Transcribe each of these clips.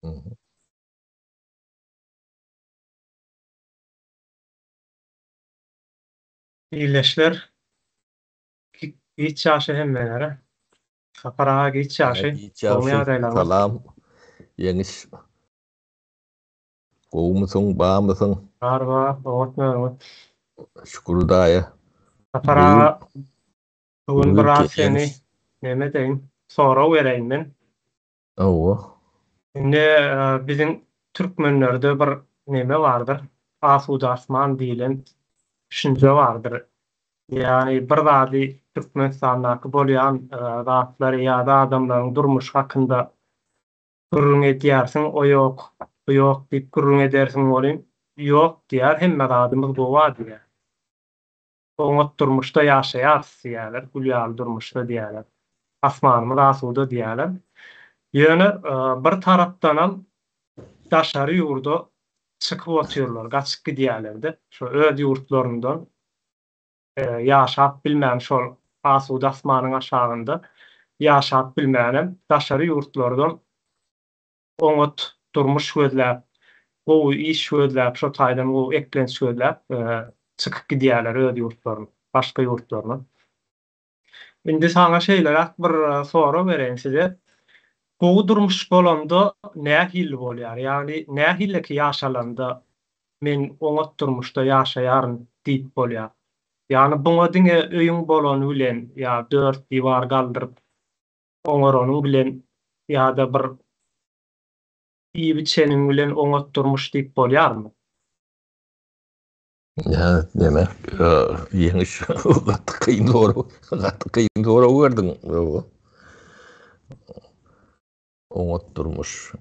Hı hı. İyileşler. Hiç yaşı hemmelere. Saparağa hiç yaşı. Hiç Doğum yaşı yağdaylarımız. salam. Yeniş. Gowy mısın, bağ mısın? Arba, oğutmuyorum. Şükürdaya. Buyur, Saparağa bugün buyur ki biraz seni yeniş. neme deyin. Sonra vereyim ben. Oo. Şimdi bizim Türkmenlerde bir neme vardır. Asud Asman diyen düşünce vardır. Yani bir zadi Türkmenistan'daki bolyan zatları ya da adamların durmuş hakkında gurrun edýärsiň, o ýok, bu ýok diýip gurrun edersiň bolýan. Ýok diýär, hemme zadymyz bu wa diýär. Oňat durmuşda ýaşaýarys diýerler, gülýar durmuşda diýerler. Asmanymyz asuda diýerler. Ýöne bir tarapdanam daşary ýurda çykyp otyrlar, gaçyp gidýärler-de. Şo öz ýurtlaryndan ýaşap bilmän şol asuda asmanyň aşagynda ýaşap bilmänem daşary ýurtlardan oňat durmuş gözläp, gowy iş gözläp, şo taýdan gowy eklenç gözläp çykyp gidýärler öz ýurtlaryna, başga ýurtlaryna. Indi saňa şeýleräk bir sora bereyim size. Gowy durmuş bolanda nähili bolýar? Ýagny nähileki ýaşalanda men oňat durmuşda ýaşaýaryn diýip bolýar. Ýagny buňa diňe öýüň bolany bilen ýa dört diýwar galdyryp oňaranyň bilen ýa-da bir iyi biçeniň bilen oňat durmuş diýip bolýarmy? Ya demek yeniş gaty kıyın doğru. Gaty kıyın doğru gördün. Oo. Oňat durmuş.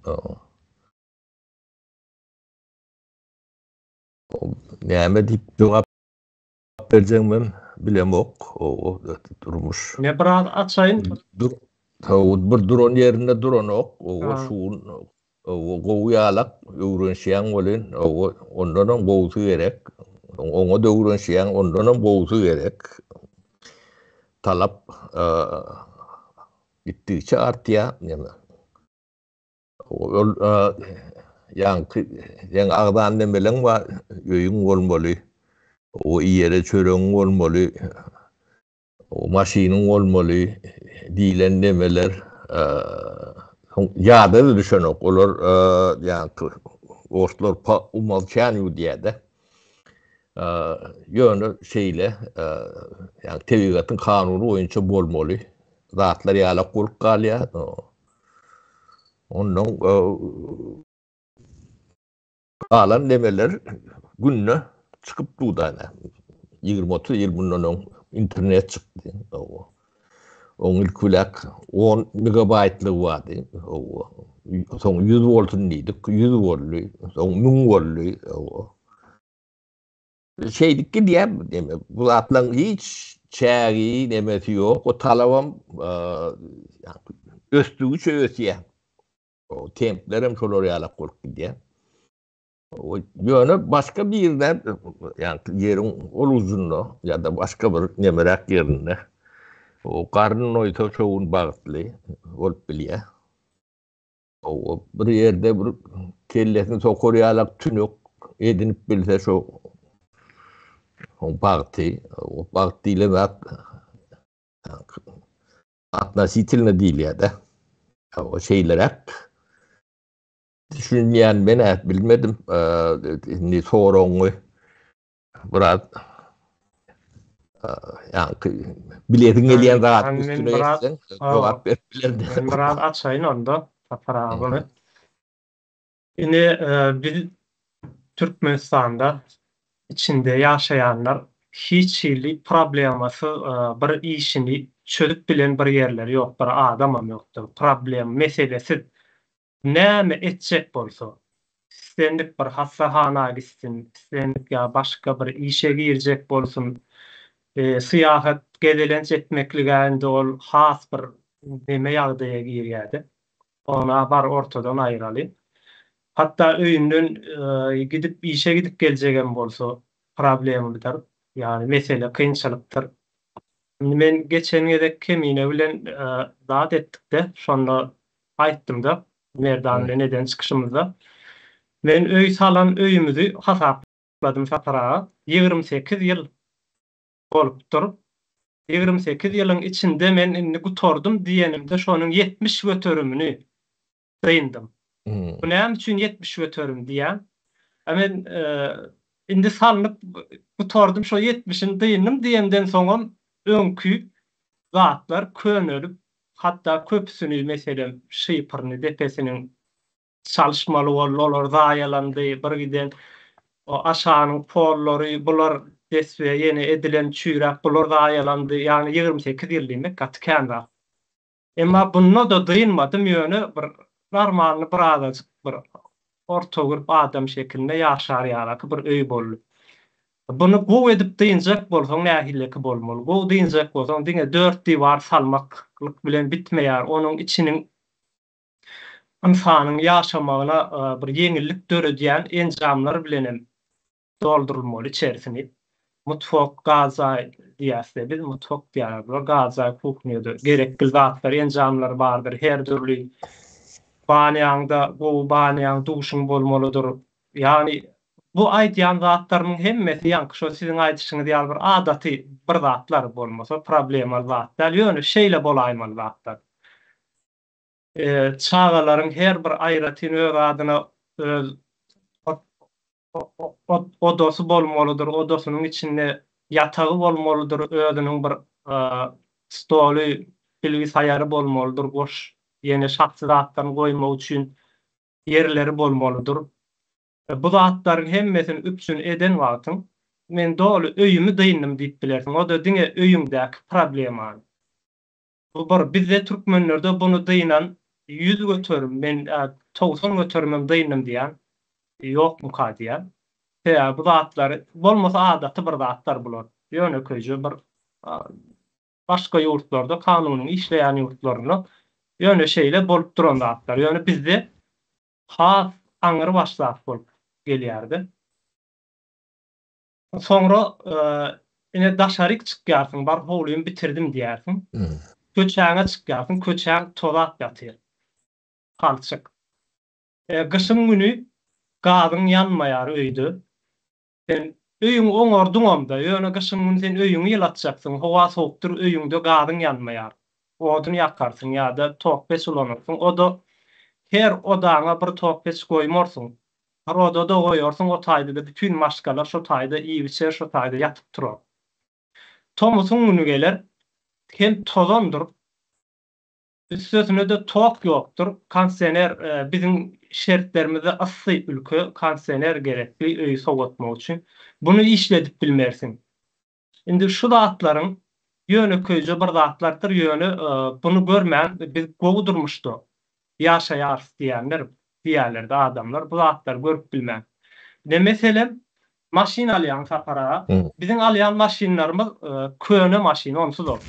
Näme diýip jogap berjeňmem bilemok. O durmuş. Ne biraz açayın. Dur. Bir duran yerinde duranok. O şuun o gowy ýalak öwrenşýän bolen. Ondan gowsy gerek. Oňa da öwrenşýän ondan gowsy gerek. Talap gittikçe artýar. Näme? Ol ýa agdan demeleň bar öýüň bolmaly. O ýere çöreň bolmaly. O maşynyň bolmaly. Diýlen demeler ýa-da düşenok. Olar ýa-ni ortlar umalçan ýa-da. Ýöne şeýle ýa tebigatyň kanuny boýunça bolmaly. Zatlar ýala gurup galýar. Ondan galan demeler günne çıkıp dudana. 20-30 ýyl bundan internet çykdy. Oň ilkulak 10 megabaytlyk wady. Soň 100 voltun diýdik, 100 voltly, soň 1000 voltly. Şeydikki diýär, deme. Bu zatlaryň hiç çägi demesi ýok. O talabam östügi çöýetýär. O templerim şolar ýalak bolup gidýär. O ýöne başga bir ýerde, ýani ýeriň ol uzunlygy ýa-da başga bir nemerak ýerinde o garnyň oýsa şowun bagtly bolup bilýär. O bir ýerde bir kellesini sokor ýalak tünök edinip bilse şo bagty, o bagty ile zat atnasytylny diýilýär-de. O şeýlerek düşünýän men bilmedim. Ni soraňy biraz bilediň gelýän zat üstüne geçsen jogap beriplerdi. Ben biraz açayın onda. Taparagyny. Indi biz Türkmenistanda içinde ýaşaýanlar hiç ýyly problemasy bir işini çözüp bilen bir ýerler ýok, bir adamam ýokdur. Problem meselesi näme etjek bolsa, istendik bir hassahana gitsin, istendik ýa başga bir işe girjek bolsun, syýahat gezelenç etmekliginde ol has bir neme ýagdaýa girýärdi. Ona bar ortadan aýraly. Hatta öýünden gidip işe gidip geljegem bolsa problemi bitar. Yani mesele kynçylykdyr. Men geçen gezek kemine bilen zat etdik de, şonda aýtdym da. Merdanlı neden çıkışımızda. Men öý salan öýümüzü hasapladım satara. 28 ýyl bolupdyr. 28 ýylyň içinde men indi gutordum diýenimde şonuň 70 götörümini duyundum. Bu näme üçin 70 götörüm diýen? Men indi salnyp gutordum şo 70'ini duyundum diýenden soňam öňkü zatlar könölüp hatta köpüsini meselem şypyryny depesiniň çalışmaly bollar zaýalandy bir giden o aşanyň pollary bular deswe ýene edilen çüýrak bular zaýalandy ýani 28 ýyllyk gatykanda. Emma bununla da duyunmadym ýöne bir normalny bir azajyk bir orta grup adam şeklinde ýaşar ýaly bir öý boldy. Bunu gow edip diýinjek bolsaň nähilleki bolmaly. Gow diýinjek bolsaň diňe 4 diýwar salmaklyk bilen bitmeýär. Onuň içiniň insanyň ýaşamagyna bir ýeňillik döredýän enjamlar bilenem doldurulmaly içerisini. Mutfak, gazay diýäse biz mutfak diýär. Gazay kuchnyada gerekli zatlar, enjamlar bardyr. Her türlü banýaňda gow banýaň duşuň bolmalydyr. Ýani bu aýdýan zatlaryň hemmesi ýa-ni şo siziň aýdyşyňyz ýaly bir adaty bir zatlar bolmasa problemaly zatlar ýöne şeýle bolaýmaly zatlar. Çağalaryň her bir aýratyn öz adyna öz odosy bolmalydyr. Odosynyň içinde ýatagy bolmalydyr. Özüniň bir stoly, bilgisayary bolmalydyr. Boş ýene şahsy zatlaryny goýmak üçin yerleri bolmalydyr. Bu zatlaryň hemmesini üpsün eden wagtyň men doly öýümi dyýndym diýip bilersiň. O da diňe öýüňdäki problema. Bu bir bizde türkmenlerde bunu dyýnan 100 götörüm men 90 götörümem dyýndym diýen ýokmu ka diýen. Bu zatlar bolmasa adaty bir zatlar bular. Ýöne köýje bir başga ýurtlarda kanunyň işleýän ýurtlaryna ýöne şeýle bolup duran zatlar. Ýöne bizde has aňyry başlap bolup gelýärdi. Soňra ine daşaryk çykýarsyň, bar howlumy bitirdim diýärsiň. Köçäňe çykýarsyň, köçäň tozak ýatyr. Halçyk. Gyşyň günü gazyň ýanmaýar öýde. Sen öýüň oňorduňamda, ýöne gyşyň günü sen öýüňi ýylatjaksyň, howa sowukdyr, öýüňde gazyň ýanmaýar. Oduny ýakarsyň ýa-da tokpeç ulanyrsyň. O da her odaňa bir tokpeç goýmarsyň. Har odada goýarsyň, o taýda bütün maşgalar şo taýda iýiçer, şo taýda ýatyp durar. Tomusyň günü geler, hem tozandyr, üstüne de tok ýokdur. Kansener biziň şertlerimizde asly ülke kansener gerekli öýü sowatmak üçin. Bunu işledip bilmersiň. Indi şu zatlaryň ýöne köýje bir zatlardyr, ýöne bunu görmän biz gowdurmuşdy. Ýaşaýar diýerler de adamlar bu zatlar görüp bilmän. Ne meselem maşina alýan sapara. Biziň alýan maşinlarymyz köne maşina onsuzdur.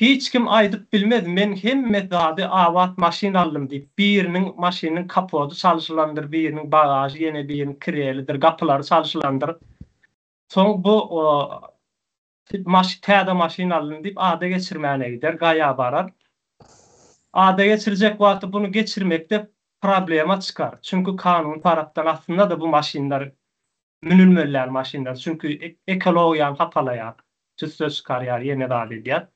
Hiç kim aýdyp bilmez. Men hemme zady awat maşina aldym diýip biriniň maşynyň kapotu çalyşylandyr, biriniň bagaji, ýene biriniň kirelidir, gapylary çalyşylandyr. Soň bu täze maşina aldym diýip ada geçirmäne gider, gaýa barar. Ada geçirecek wagty bunu geçirmekde problema çıkar. Çünkü kanun taraftan aslında da bu maşinler münülmeler maşinler. Çünkü ekologiýan hapalaýar, tüssüz çıkarýar, ýene de edýär.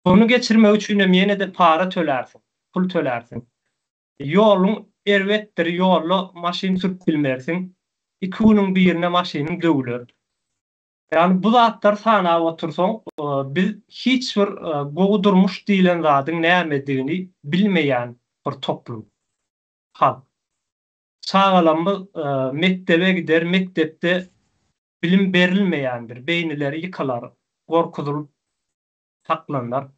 Bunu geçirmek üçin ýene de para tölersiň, pul tölersiň. Ýoluň erwetdir, ýolly maşin sürüp bilmersiň. 2 güniň birine maşynyň döwler. Yani bu zatlar sana otursaň, biz hiç bir gowdurmuş diýilen zadyň nämedigini bilmeýän bir toplum. Halk. Çağalanmaz mektebe gider, mektepde bilim berilmeýändir. Beýnileri ýykalar, gorkuzulup saklanlar.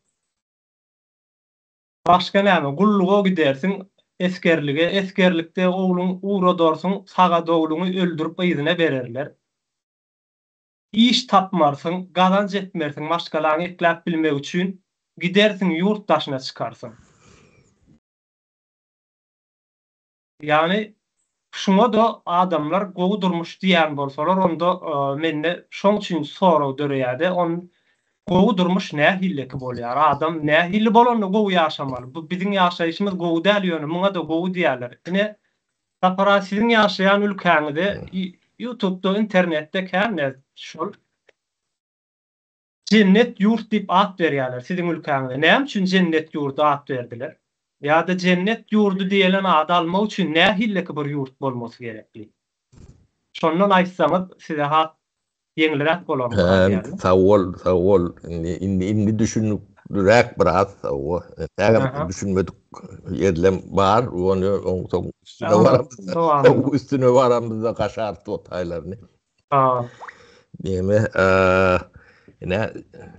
Başga näme? Gulluga gidersiň, eskerlige, eskerlikde ogluň uğra dorsuň, saga dogluňy öldürüp ýyzyna bererler. İş tapmarsyň, gazanç etmersiň, başgalaryny ekläp bilmek üçin gidersiň ýurtdaşyna çykarsyň. Yani şuna da adamlar gowdurmuş diýen bolsalar, onda menne şoň üçin soraw döreýärdi. gowy durmuş näme hilleki bolýar. Adam näme hilli bolany gowy ýaşamaly. Bu biziň ýaşaýyşymyz gowy däl ýöne, muňa da gowy diýerler. Ine tapara sizin ýaşaýan ülkäňizde YouTube'da, internetde käme şol cennet yurt diýip at berýärler sizin ülkäňizde. Näme üçin cennet ýurdu at berdiler? Ýa-da cennet ýurdu diýelen ad almak üçin näme hilleki bir ýurt bolmasy gerekli? Şondan aýtsaňyz size hat yeňilerek bolar. Sawol indi düşünürek biraz o. Tägem düşünmedik yerlem bar, onu üstüne varamızda kaşartı o taylarını. Deme ine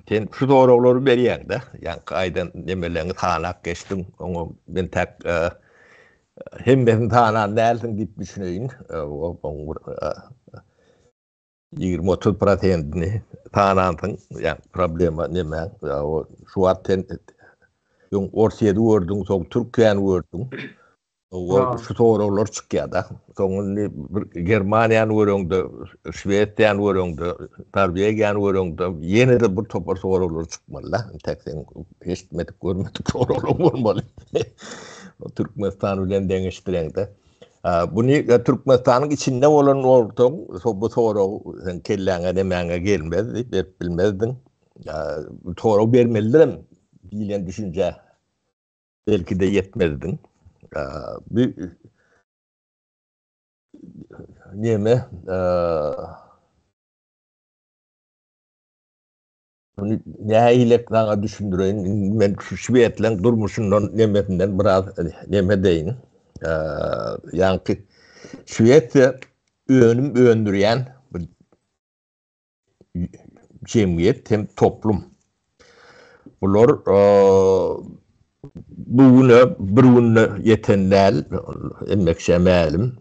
sen şu doğruları berýän de, ýa aýdan demelerini tanak geçdim. Onu ben tek hem tanan dälsin diýip düşüneýin. O 20-30% tanantyň ýa problema näme? O şu atten ýong orsiýedy gördüň, soň Türkiýany gördüň. O şu doğrular çykýar da. Soň Germaniýany görüňdi, Şwediýany görüňdi, Norwegiýany görüňdi. Ýene de bir topar doğrular çykmaly. Tek sen eşitmedik, görmedik doğrular bolmaly. O Türkmenistan bilen deňeşdireňde. Bunu Türkmenistan'ın içinde olan ortam, bu soru sen kelleğine demeğine gelmez, bilmezdin. Soru vermelidir, bilen düşünce belki de yetmezdin. Neyme? Bunu neyle sana düşündüreyim, ben şu Şivetlen durmuşundan nemetinden biraz neme deyin. Yani Şüveyt'e öndürüyen cemiyet hem toplum. Bunlar bugünü yetenler emmekşe melim.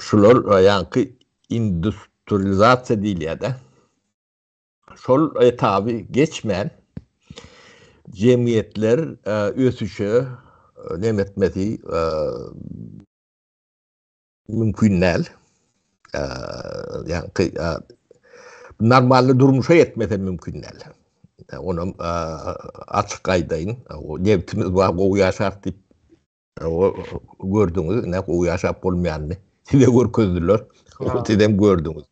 Şular yani endüstriyalizasyon değil ya da şol etabı geçmeyen cemiyetler ösüşü nemetmesi mümkün değil. Yani normalde durmuşa yetmesi mümkün değil. Onu açık aydayın. O nefsimiz var, o yaşar deyip gördünüz. Ne o yaşar olmayanı. Size görközdüler. Sizden gördünüz.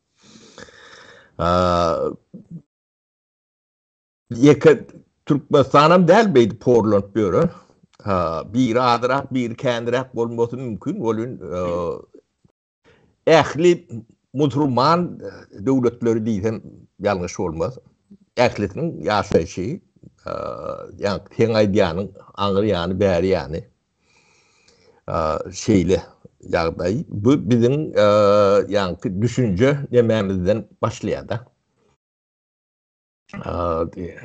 Türkmenistan'ım değil beydi Portland böyle. Bir adırak, bir kendirak olması mümkün. Olun ehli Müslüman devletleri değilsen yanlış olmaz. Ehlinin yaşayışı, yani tenaydiyanın, anlayanı, beriyanı şeyle yağdayı. Bu bizim yani düşünce dememizden başlıyor da.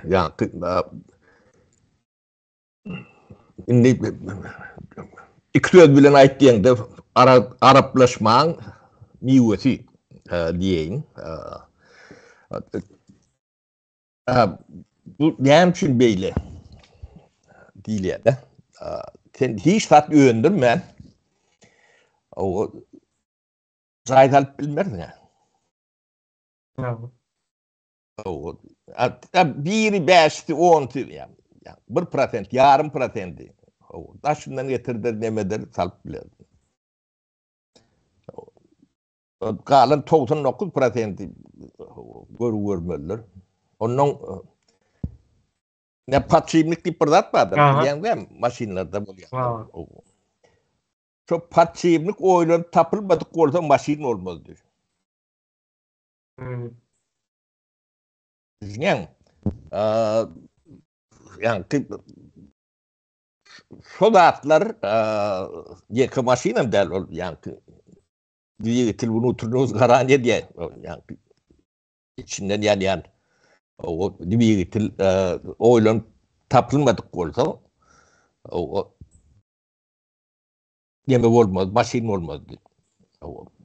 Yani şimdi iki söz bilen aýtdyňda Araplaşmaň miwesi diýeň. Bu näme üçin beýle diýilýär. Sen hiç sat öýündirmän. O zaýdalyp bilmerdiň. O biri 5'ti 10'ti yani 1%, yarım %. O daşından getirdir nemedir salıp bilerdi. Kalan 99% görmeliler. Onun ne patçıyımlık deyip bırdatmadı. Yani maşinlerde bu yani. Çok patçıyımlık oylanıp tapılmadık olsa maşin olmaz diyor. Yani sodatlar yeka maşinem del yani diyetil bunu oturduğunuz garanje diye yani içinden yani o diyetil oylan tapılmadık olsa o yeme olmaz maşin olmaz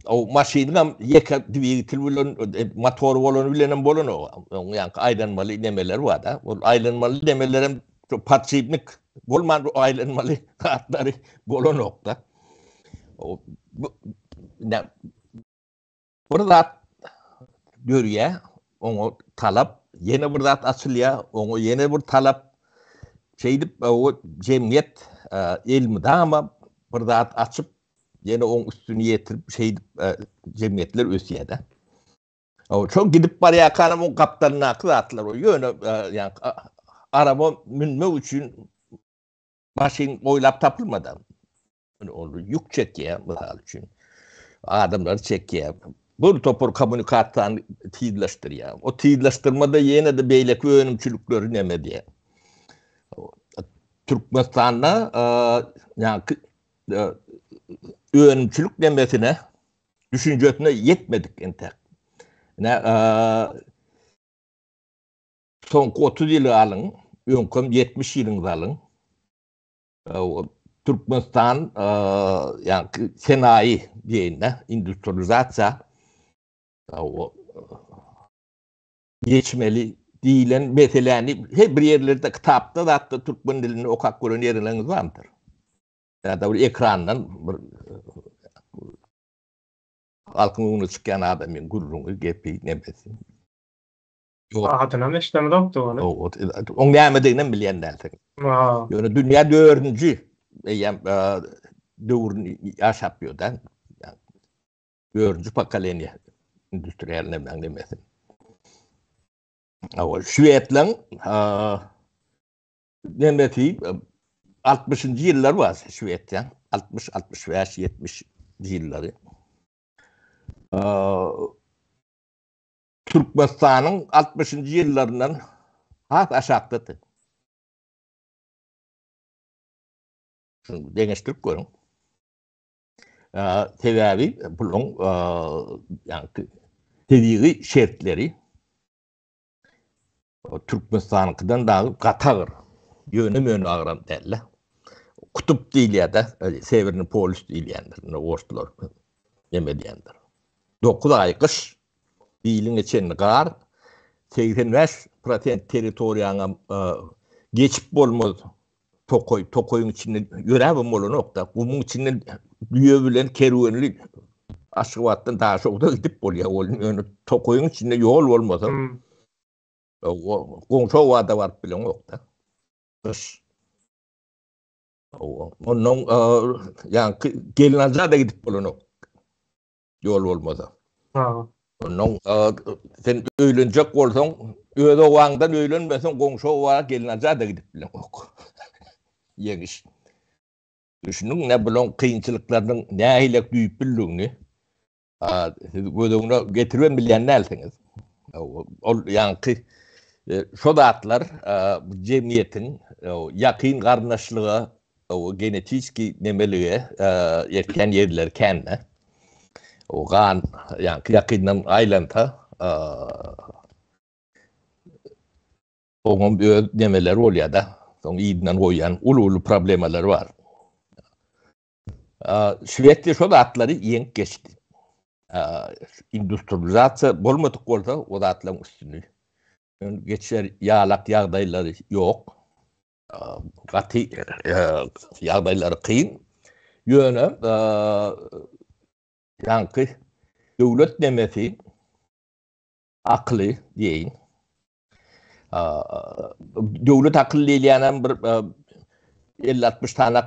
o maşinam yeka diyetil bulun motor bolon bilenem bolon o yani aýlanmaly nemeler var da o aýlanmaly nemelerim patçyplyk bolman aýlanmaly kartlary bolon okda o ne burada görýär onu talap yeni bir zat açılya, onu yeni bir talap şeydip o cemiyet ilmi ama bir zat açıp yeni onun üstünü yetirip şeydip cemiyetler ösüyede. O çok gidip baraya kanım o kaptanına aklı o yönü yani araba minme için başın oylap tapılmadan onu yük çekiyor misal için adamları çekiyor. Bu topur komünikattan tiyidleştiriyor. O tiyidleştirmede yine de beylek ve önümçülükleri neme diye. Türkmenistan'da yani önümçülük demesine düşüncesine yetmedik entek. Ne son 30 yılı alın, önküm 70 yılını alın. Türkmenistan yani sanayi diyeyine, endüstralizasyon geçmeli değilen meseleni hep bir yerlerde kitapta da hatta Türkmen dilini okak gören yerleriniz vardır. Ya da bir ekrandan halkın önüne çıkan adamın gururunu gepi nemesin. Adına meşlemi doktu onu. Onu demediğinden bilenlerden. Yani dünya dördüncü dövrünü yaşapıyor da. Dördüncü pakaleni endüstriyel nemesin. Şüvetlen nemeti 60. yıllar var Şüvet'ten. 60, 65, 70 yılları. Türkmenistan'ın 60. yıllarından has aşağıdadır. Şunu deneştirip görün. Sebebi bunun yani tediri şertleri Türkmenistan'dan daha katağır. Yönü ağıran derler. Kutup değil ya da Severin polis değil yandır. Ortalar yemediyendir. 9 ay kış bilin içinde kar 85% teritoriyana geçip olmaz. Tokoyun içinde görevim olan nokta. Bunun içinde düğebilen kerüvenli aşıvattan daha çok da gidip oluyor. Yani Tokoyun içinde yol olmaz. Komşu ovada var bilen nokta. Kış. Onun yani gelinazda da gidip olan nokta. Yol olmaz. Onun sen öğlenecek olsan öyle oğandan öğlenmesen komşu ovada gelinazda da gidip bilen nokta. Yegiş. Düşünün ne bileyim kıyınçılıklarının ne aylak büyük bildiğini gözüne getirmen bilenlersiniz. Yani şu dağıtlar cemiyetin yakın kardeşliğe genetik nemeliğe erken yerler kendine o kan yani yakından aylanta onun bir nemeler oluyor da son iyiden koyan ulu problemler var. Şüvetli şu dağıtları yenk geçti. Endüstralizasyon olmadık orada o dağıtların üstünü. Geçer yağlak yağdayları yok. Katı yağdayları kıyın. Yönü yankı devlet demesi akıllı deyin. Devlet akıllı ileyen bir 50-60 tane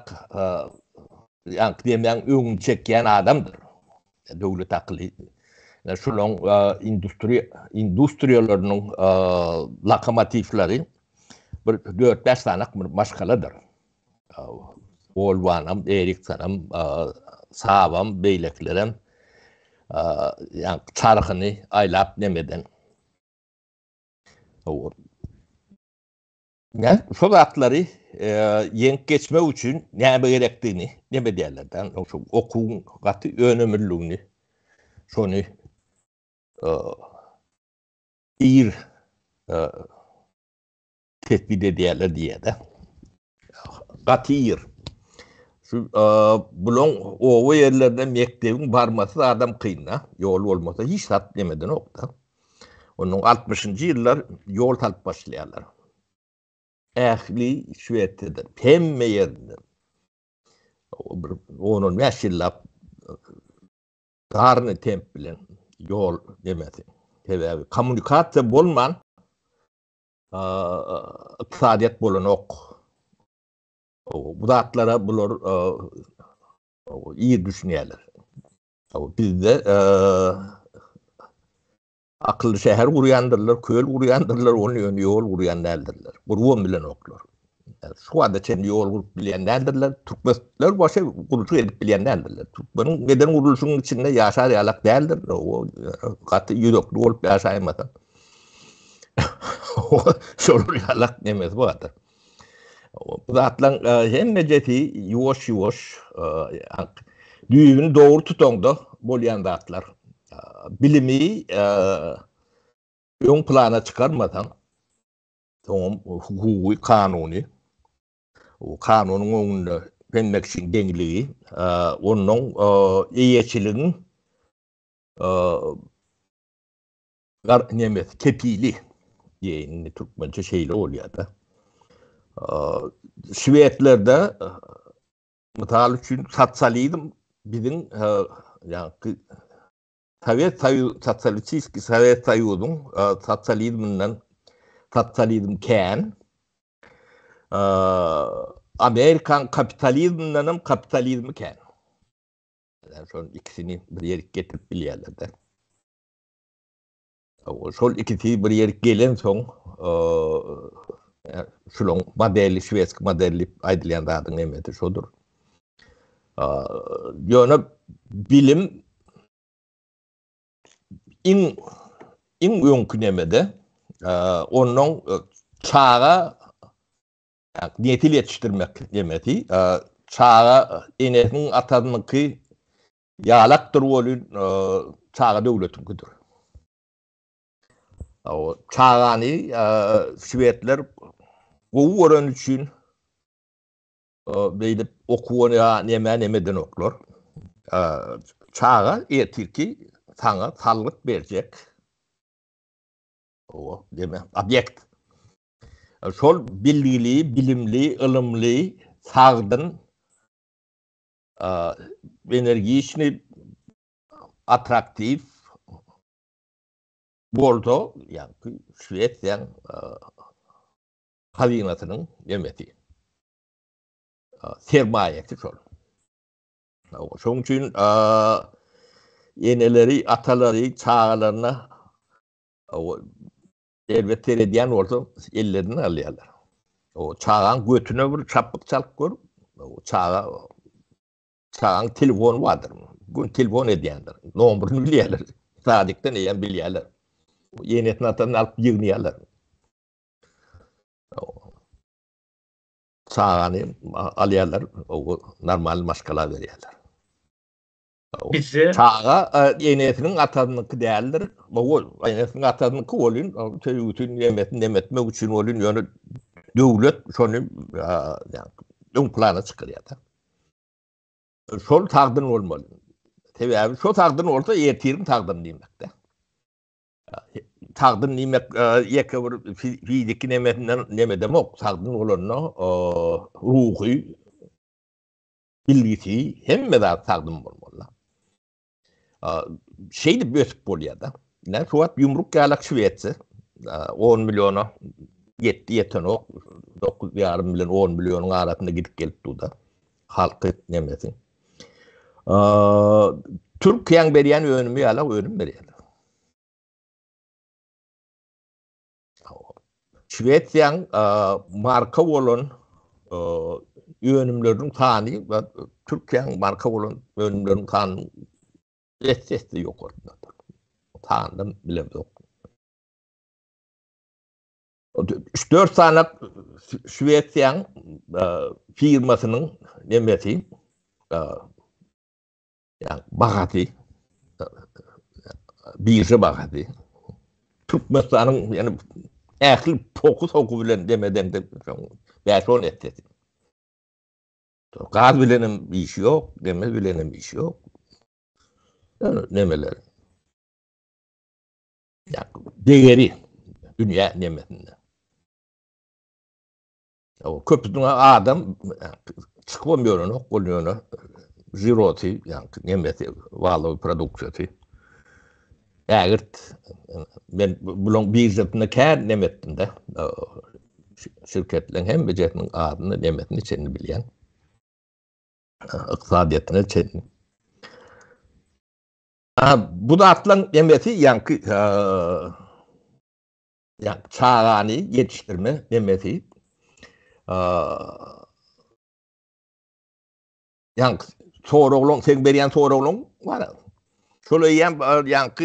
yankı demeyen ün çekiyen adamdır. Devlet akıllı. Şunun endüstriyalarının lokomotifleri 4-5 tane maşkaladır. Volvanam, Eriksanam, Savam, Beyleklerim yani çarkını aylap demeden. Ne? Soratları yenk geçme için ne gerektiğini ne derlerden okun katı önemliliğini şunu iyi tespit ederler diye de katıyır. Şu bulon o yerlerde mektebin varması adam kıyına yol olmasa hiç sat demeden nokta. Onun 60. yıllar yol talp başlayanlar. Ehli Şüvet'tedir. Pemme yerinde. Onun meşillap karnı temp bilen yol demesi. Sebebi komünikasyon bulman iqtisadiyet bolanok. Bu zatlara bular iyi düşünýärler. Bizde akıllı şehir gurýandyrlar, köl gurýandyrlar, onu ýol gurýandyrlar. Gurwam bilen oklar. Şu wada çen ýol gurup bilýändirler, türkmenler başa gurulşy edip bilýändirler. Türkmenin neden gurulşynyň içinde ýaşar ýalak däldir. O gaty ýürekli bolup ýaşaýmasa. Şol ýalak nemes bu gaty. Bu zatlaň hemme jeti ýuwaş düýbüni dogry tutanda bolýan zatlar. Bilimi ön plana çıkarmadan hukuki, kanuni, o kanunun önünde penmekçin dengliği, onun eyeçiliğin kepili diyeyini Türkmençe şeyle oluyor da. Şivetlerde mutal için satsalıydım bizim yani Sovet Soyuz'un Sosyalizmden ken Amerikan kapitalizmi ken. Yani şol ikisini bir ýere getirip bilýärler de. Şol ikisi bir ýere gelen soň şolong modeli, şwesk modeli aýdylýan zadyň emeti şodur. Ýöne bilim in öňkünemede onun çağa niyetli yetiştirmek demeti. Çağa enesinin atanınki yalaktır olun çağa devletinkidir. O çağani Şivetler gowu ören üçün beýle okuwanya nemeden oklar. Çağa etirki sana sağlık berjek. O deme objekt. Şol bilgili, bilimli, ılımlı, sağdın enerjisini atraktif boldo yani Şweýetýan hazynatynyň demeti. Sermaýesi şol. Şoň üçin yeneleri, ataları, çağlarına elbette edýän bolsa ellerini alýarlar. O çağan götüne bir çapyk çalyp gör. O çağan telefon vardır. Gün telefon edýändir. Nomeryny bilýärler. Sadykdan eýen bilýärler. Ýenetin atany alyp ýygnaýarlar. Çağany alýarlar, o normal maşgala berýärler. Çağa ýenetiniň atanyňky däldir. Bu ýenetiniň atanyňky bolýan, bütün ýemetini demetmek üçin bolýan, ýöne döwlet şonu öň plana çykyrýar da. Şol tagdyn bolmaly. Sebäbi şo tagdyn bolsa ýetirim tagdyn diýmekde. Tagdyn diýmek ýeke bir fiziki neme demek, tagdyn bolanyna ruhy, bilgisi hemme zat tagdyn bolmaly. Şeydi bösüp bolýar da. Ne suat yumruk ýalak Şweýetse 10 milyona ýetdi-ýetenok 9,5 bilen 10 milyonyň arasynda gidip gelip durda. Halky nemesi. Türkiýeň berýän önümi ýalak önüm berýär. Şweýetýan marka bolan önümleriň sany we Türkiýeň marka bolan önümleriň sany Sesli yok ortada. Tanrım bile yok. 3-4 tane Şweýetýan firmasynyň nemesi yani bagaty birje bagaty Türkmenistanyň yani ähli fokus oku bilen demeden de beýson etdi. Gaz bilenem bir işi yok, demez bilenem bir işi yok. Nemeler. Yani değeri dünya nimetinde. O köpüdün adam çıkmıyor onu, oluyor ziroti yani nimeti, vallahi produksiyeti. ägirt ben bulun bizatına kär nemetdim de şirketlerin hem bejetinin adyny nemetini içeni bilýän. Iqtisadiýatyny içeni. Bu da atlan nemeti yankı yani çağani yetiştirme nemeti yankı soğuğun sen beriyen soğuğun var. Şöyle yankı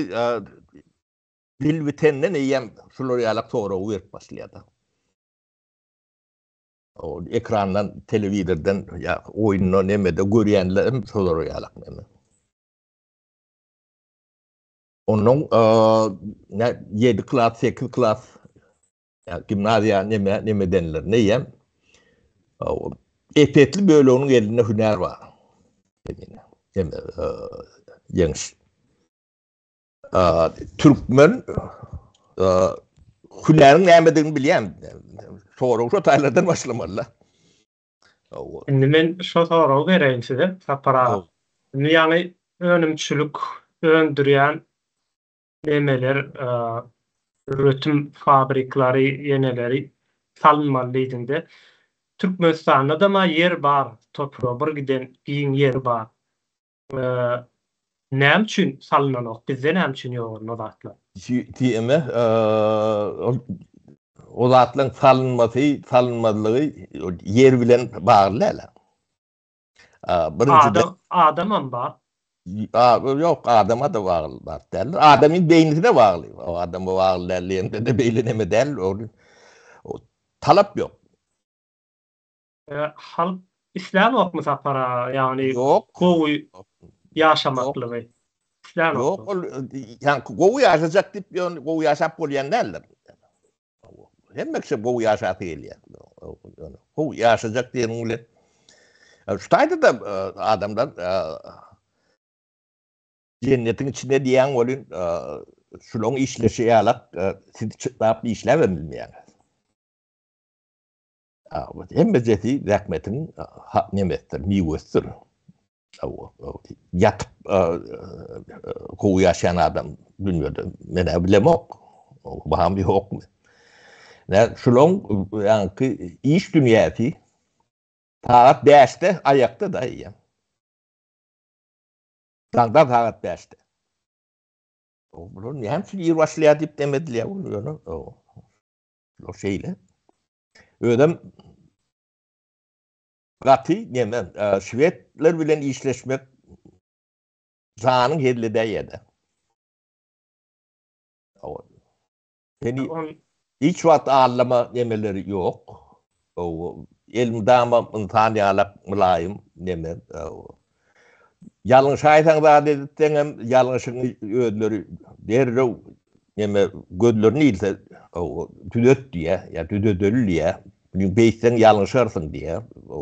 dil bitenle neyem şöyle yalak soğuğu verip başlayadı. O ekrandan, televizörden ya oyunu nemede görüyenlerim soğuğu yalak neme. Onun 7 klas, 8 klas gimnaziya neme denilir. Neyem? Epetli böyle onun elinde hüner var. Genç. Türkmen hünerin nämediğini bilýän. Soğuk şu taylardan başlamalı. Şimdi men şu soragy bereyim size. Sapara. Yani önümçülük öndürýän nemeler, üretim fabriklary, yeneleri salınmalydyňda Türkmenistanda da yer bar, toprağa bir giden giň yer bar. Näme üçin salynanok? Bizde näme üçin ýok o zatlar? Diýme, o zatlaryň salynmadlygy yer bilen bagly ele. Adamam bar. Yok, adama da bağlı derler. Adamın beynine bağlı. O adamı bağlı derlerinde de beylineme derler. O talep yok. Halk İslam yok mu sapara? Yani yok. Kovu yaşamaklığı. İslam yok. Yani kovu yaşayacak tip bir kovu yaşap bolýan derler. Hemmekse kovu yaşap eýilýär. Kovu yaşayacak diýen ulan. Şuýda da adamlar cennetin içinde diyen olun şulon işleşi yalak siz çıtlap işlem bilmeyen. Hem bezeti rahmetin nimettir, miwestir. Yatıp kowu yaşayan adam dünyada mene bilemok. Baham yok mu? Şulon yani iş dünyası saat 5'te ayakta da iyi. Tağda saat 5'te. Bunun hemsi yer başlaya dip demediler onu. O şeyle. Ödem gati neme Şvedler bilen işleşmek zanın hedlide yedi. Yani hiç wagt anlama nemeleri yok. O elm dama insan yalak mülayim neme. Yalnız şaytan da dedikten yalnızın ödleri derrew neme gözlerini ilse o tüdöt diye ya tüdödül diye beysen yalnızırsın diye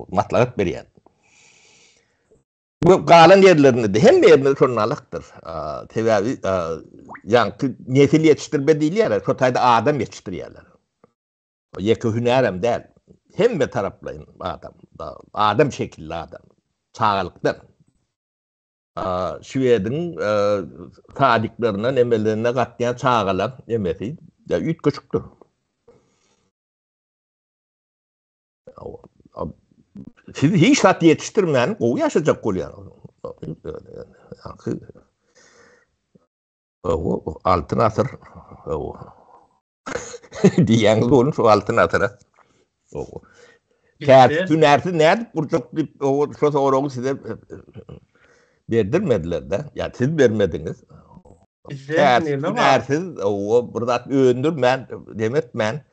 maslahat berýär. Bu galan yerlerinde de hem yerinde şonnalıktır. Tevavi yankı nesil yetiştirme diýilýär. Şu taýda adam yetiştirýärler. O ýeke hünerem däl. Hem bir taraplayın adam şekilli adam. Çağalıklar. Şüwedin taadiklerine nemelerine gatýan çağalar nemesi ya üç küçükdür. Siz hiç zat yetiştirmeyen o yaşayacak bolýar. O altın asır diýen bolun şu altın asyra. Kär tünersi näde burjak o şu soragy size verdirmediler de. Ya siz vermediniz. Tünersiz o burada öndür men demet men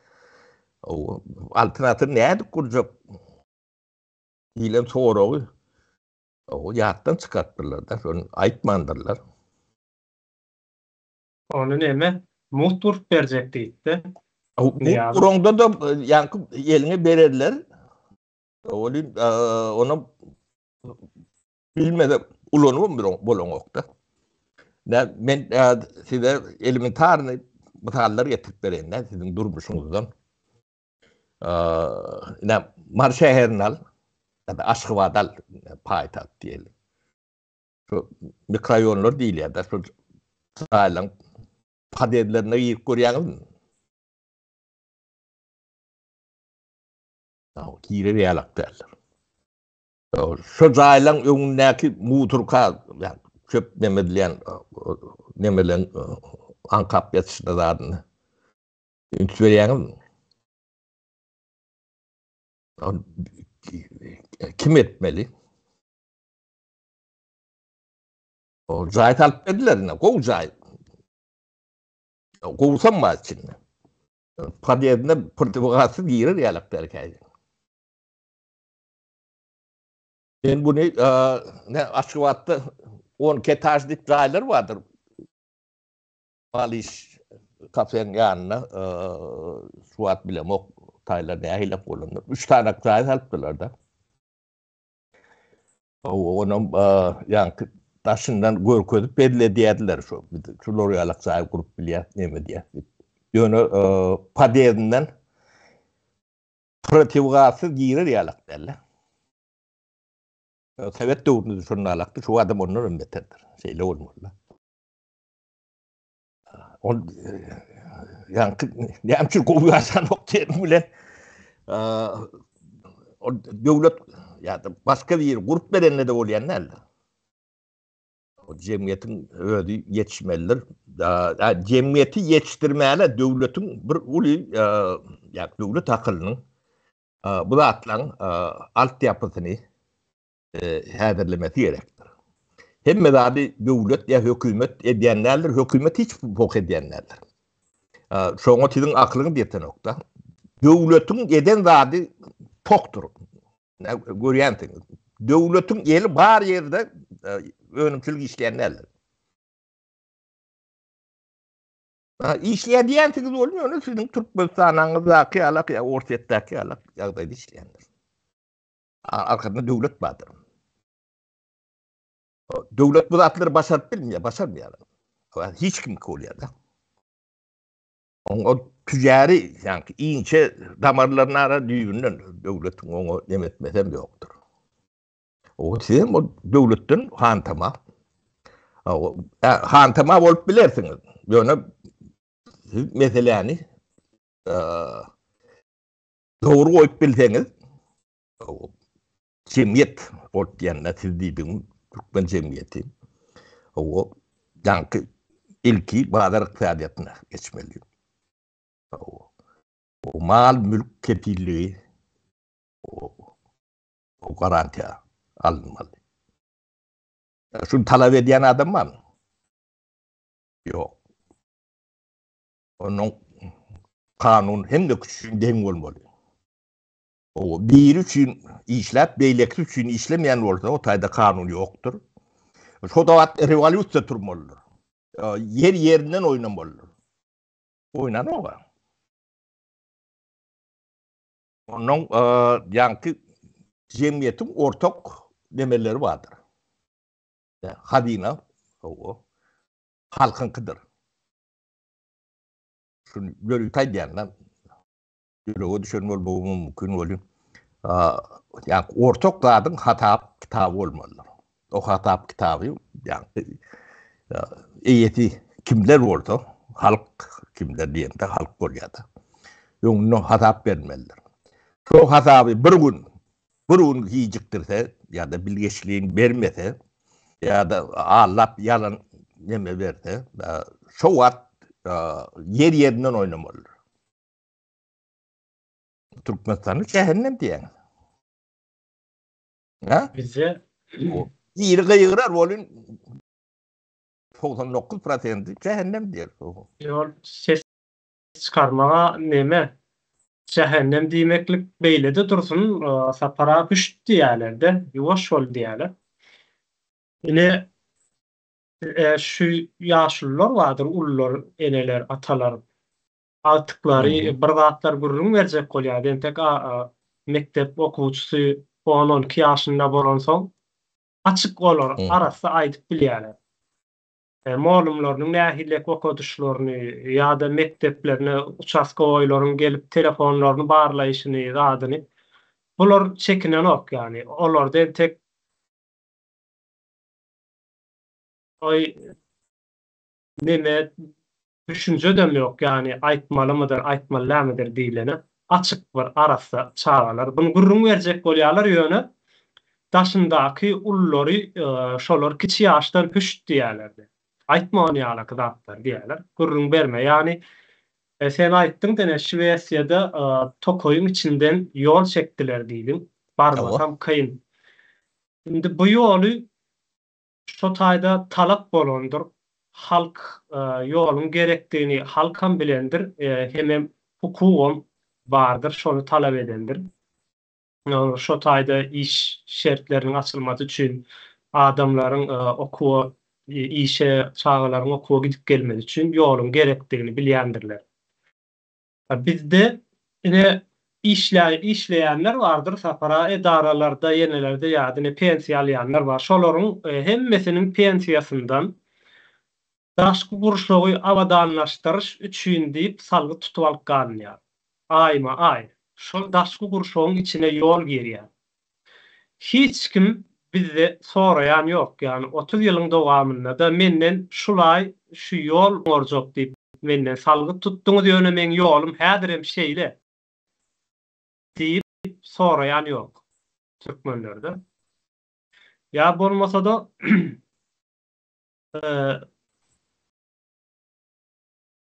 o altın asır näde kurjak diýilen soragy o ýatdan çykartdylar da şonu aýtmandyrlar. Onu näme muhtur berjek diýdi. Muhturunda da yankı eline bererler. Onu bilmede ulanyp bolonokda. Men size elementarny misallar getirip berenden sizin durmuşunuzdan. Mar şähernal da Aşgabatdal paýtaht diýelim. Şu mikrorayonlar diýilýär da şu saýlan padedlerine yiyip koruyanız. Gire realak derler. Şu zaylan önündeki muturka yani çöp nemelen ankap yatışına dağını ünsüreyanız. Kim etmeli? O zayt alıp edilerine, kov zayt. Kovsanmaz için. Padiyadına pırtıvıqası girir yalak derken. Ben bunu Aşkıvat'ta 10 etajlık zaylar vardır. Maliş kafenin yanına Suat bile mok taylar ne hilap olundu. 3 tane zayt alıptılar da. Onun yani taşından görközüp bedle diyediler şu. Şu L'Oreal'ak zayt grup bile ne diye. Yani padiyadinden pırtıvıqası girir yalak derler. Sovet dövründe şunun alaktı. Şu adam onun ümmetendir. Şeyle olmalı. Yani ne amçır kovuyorsan okuyalım bile devlet ya da başka bir grup verenle de olayanlarla. O cemiyetin öyle yetişmelidir. Cemiyeti yetiştirmeyle devletin bir ulu ya devlet akılının bu da atlan altyapısını hazırlaması gerektir. Hem de devlet ya hükümet edenlerdir, hükümet hiç bok edenlerdir. Şoňa sizin aklınız deten nokta. Devletin eden zady poktur. Görýänsiňiz. Devletin eli bar yerde önümçülük işleyenlerdir. İşleýänsiňiz bolmuyor, sizin Türkmenistanyňyzdaky alak ya ortaýatdaky alak ýagdaýda işleýändir. Arkada devlet bardır. Devlet bu zatları başarıp bilmiyor, başarmıyor. Hiç kim kolyer da. O tücari yani ince damarlarına ara düğünden devletin onu demetmesem yoktur. O sizin o devletin hantama. Hantama olup bilersiniz. Yani meseleni doğru koyup bilseniz cemiyet ortayanına siz dediğiniz Türkmen cemiyeti o yankı ilki bazı iqtisadiyatına geçmeli. O mal mülk kefilliği o garantiye alınmalı. Şunu talep eden adam var mı? Yok. Onun kanun hem de küçüğün dem olmalı. O bir için işlep, beylek için işlemeyen olsa o tayda kanun yoktur. Şu da revolüsyon turmalıdır. Yer yerinden oynamalıdır. Oynan o var. Onun yankı cemiyetin ortak demeleri vardır. Hadina o halkınkıdır. Şunu görüntü diyenler o düşünmeli bu mümkün oluyor. Yani ortakladın hatap kitabı olmalı. O hatap kitabı yani eyeti kimler oldu? Halk kimler diyeyim de halk oluyor da. Onu hatap vermelidir. O hatabı bir gün yiyecektirse ya da bilgeçliğin vermese ya da ağlap yalan yeme verse şu vaat yer yerinden oynamalıdır. Türkmenistan'ı cehennem diyen. Bize yeri kıyırar olun 99% cehennem diyor. yol ses çıkarmağa neme cehennem diýmeklik beýlede dursun sapara püşt diýerlerde ýuwaş bol diýerler. Ine şu ýaşlylar wardyr, ullar, eneler, atalar altyklary bir zatlar gurrun berjek bolýar. Entek mektep okuwçysy 10-12 ýaşynda bolan soň açyk olar, arasy aýdyp bilýärler. Molumlarynyň nähillek okuduşlaryny ýa-da mekteplerine uçaska oýlaryň gelip telefonlaryny barlaýyşyny zadyny bular çekinen ok yani. Olardan tek oy neme düşünce de yok yani aýtmaly mydyr, aýtmalydyr diýileni açyk bir arasa çağalar. Bunu gurrun berjek bolýarlar ýöne daşyndaky ullary şolar kiçi ýaşdan püşt diýerlerdi. Aýtmagy ýaly zatlar diýerler. Gurrun berme ýani sen aýtdyň dene Şwesiýada tokoyun içinden ýol çekdiler diýdim. Barmasam kıyın. Şimdi bu ýoly şo taýda talap bolandyr. Halk ýoluň gerekdigini halkam bilendir. Hemem hukukam bardyr, şonu talap edendir. Şo taýda iş şertleriniň açylmasy üçin adamlaryň okuwa işe çağalaryň okuwa gidip gelmesi üçin ýoluň gerekdigini bilýändirler. Bizde yine işleyenler vardır sapara edaralarda, yenelerde ýa-da pensiýa alýanlar var. Şolaryň hemmesiniň pensiýasyndan daşky gurşagy awadanlaşdyryş üçin diýip salgy tutup alyp galýar. Aýma aý. Şol daşky gurşagyň içine ýol girýär. Hiç kim bizde sorayan ýok. Yani 30 ýylyň dowamynda da menden şulay şu ýol borjak diýip menden salgy tutduňuz ýöne men ýolum häzirem şeýle diýip sorayan ýok türkmenlerde. Ya bolmasa da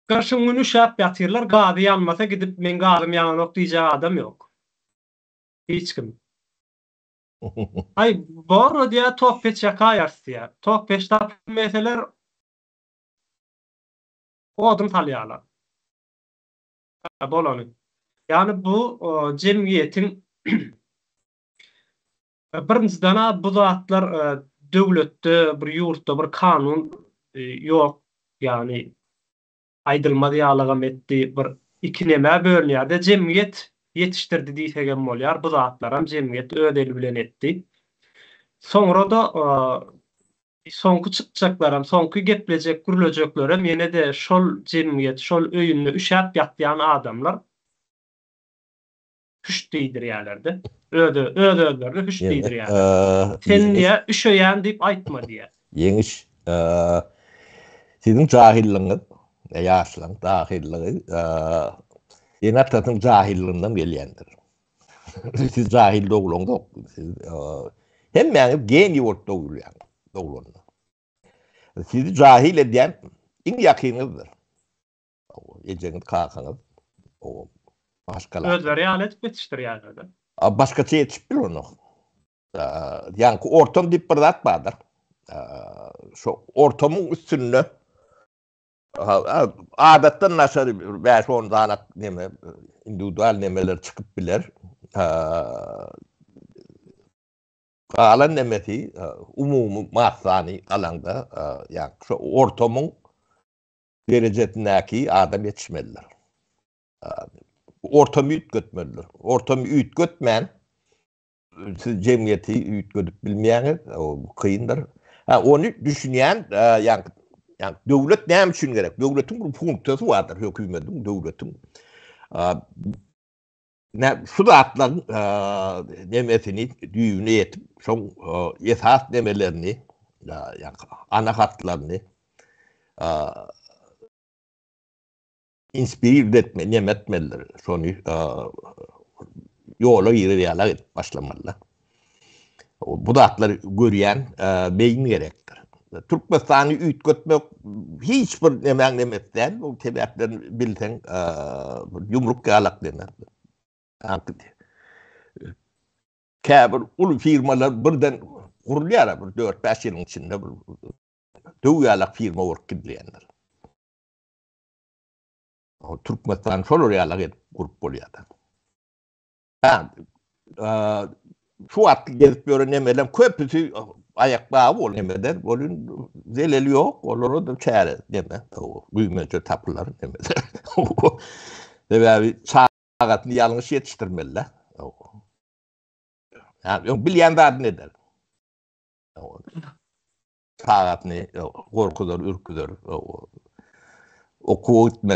garşyň şäp ýatyrlar, gady ýalmasa gidip men gadym ýanok diýjek adam ýok. Hiç kim. Ay bor diye tohpeç ýakaýarsy. Tohpeç tap meseler odun talýarlar. Bolany. Yani bu jemgyýetiň birinciden bu zatlar döwletde bir ýurtda bir kanun ýok. Yani aýdylmady ýalygam etdi bir iki näme bölünýär-de jemgyýet ýetişdirdi diýsegem bolýar. Bu zatlaram jemgyýet öz eli bilen etdi. Soňra da soňky çykjaklaram, soňky gepleşek, gürlejeklerim ýene de şol jemgyýet, şol öýünde üşäp ýatýan adamlar hüş diýdirýärler-de. Öde hüş diýdirýärler. Sen niye üşeýän diýip aýtma diýär. Yeňiş siziň jahilligiňiz, ýaşlaryň jahilligi ýene tatyň jahilliginden gelýändir. Siz jahil dogulaňda siz hemmäňiz gen ýurtda dogulýar. Sizi jahil edýän iň ýakynyňyzdyr. Ejeňiz kakaňyz o başkalar. Özleri ýalet ýetişdirýärler. Başkaça ýetişip onu. Yani ortam diýip bir zat bardyr. Şu ortamyň üstünde adatdan naşary 5-10 danak neme individual nemeler çıkıp biler. Kalan nemeti umumy massany alanda yani şu ortamyň derejetindäki adam ýetişmeliler. Ortamy ütgötmeliler. Ortamy ütgötmän siz jemgyýeti ütgödüp bilmeýäňiz, o kıyındır. Onu düşünýän yani döwlet näme üçin gerek? Döwletiň bir funksiyasy bardyr, hökümetiň, döwletiň. Şu zatlaryň nemesini düýüne ýetip, şoň esas nemelerini, yani ana hatlaryny inspire etme, nemetmeliler. Şonu yola ýerler başlamalylar. Bu zatlar görýän beýin gerekdir. Türkmenistany ütgötmek hiç bir nemen emesden, bu sebäplerini bilseň ýumruk ýalak denir. Käbir ulu firmalar birden gurulýar, bir 4-5 ýylyň içinde bir döwýälek firma borup gidilýänler. Türkmenistan şolar ýalak gurup bolýar. Şu wagtda gelip ýören nemeler köpüsi ayak bağı bol nemeder, bolun zeleli ýok, olary da çäre deme. O güýmece tapylar nemeler. Sebäbi çagatyny ýalňyş ýetişdirmeliler. Yani bilýän zat neder? Çagatyny gorkudur, ürküdur. Okuw gitme,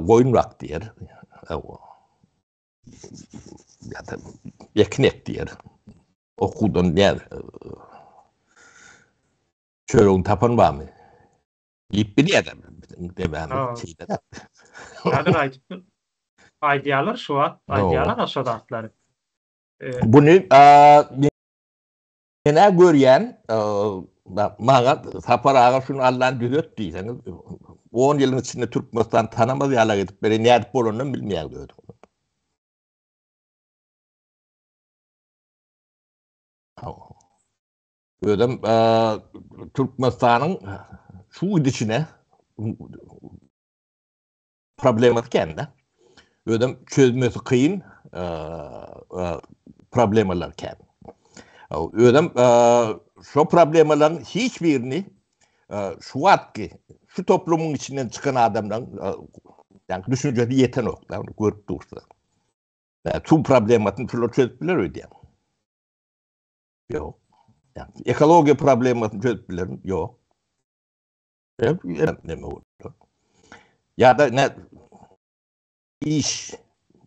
goýunrak diýer. Ya da yeknek diýer. Okuwdan näme? Çöreğin tapan barmy? Ýip bilýär. dememiz Ha, şeyde de. näder aýdyp aýdýarlar şu wagt, aýdýarlar Oo. aşadatlary. Bunu mene görýän maňa Sapar aga şunu Allah'ın düzet diýseňiz 10 ýylyň içinde Türkmenistan tanamaz ýala gidip beri nädip bolanyny bilmeýän gördüm. Ödüm Türkmenistanyň şu gidişine problematik ende. Ödüm çözmesi kıyın problemalar ken. Ödüm şu problemaların hiçbirini şu atki şu toplumun içinden çıkan adamların yani düşünceli yeten oklar görüp dursa. Şu problematın şunu çözüp bilir öyle. Yok. Yani ekoloji problematını çözüp bilir yok. Ne mi oldu? Ya da ne iş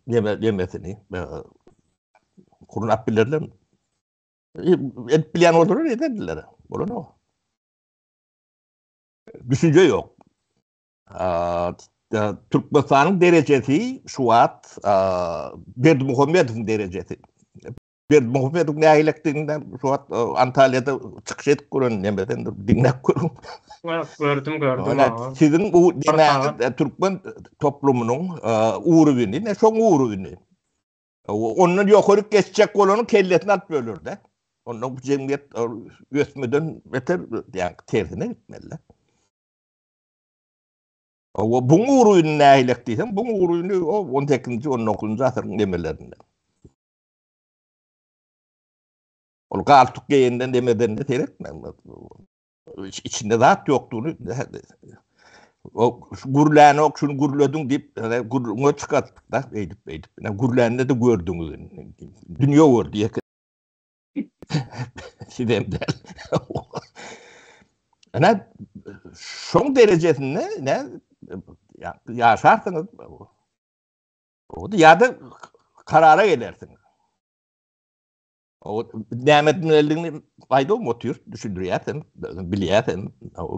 demesini kurup bilirler mi? Bilen olur ederdiler. Olur mu? Düşünce yok. Türkmenistan'ın derecesi şu an Berdimuhamedov'un derecesi. Berdimuhamedov ne aylıktığından şu an Antalya'da çıkış edip kurun demeden dinlek kurun. Gördüm. Sizin bu dinleyen Türkmen toplumunun uğruvini ne çok uğruvini. Onun yukarı geçecek olanı kelletini alıp bölür de. Onun bu cemiyet üretmeden beter yani tersine gitmeliler. Bu uğruvini ne aylıktıysan bu uğruvini 18. 19. asırın demelerinde. O kaltuk geyinden demeden de seyretmem. İçinde zat yoktuğunu o gurulağını ok şunu guruluyordun deyip gurulunu çıkarttık da eğdip gurulağını da gördünüz. Dünya gördü. Sidemden. Yani son derecesinde ne yaşarsınız ya da karara gelirsiniz. O nimetin elini fayda mı otuyor? Düşündürüyorsun, biliyorsun.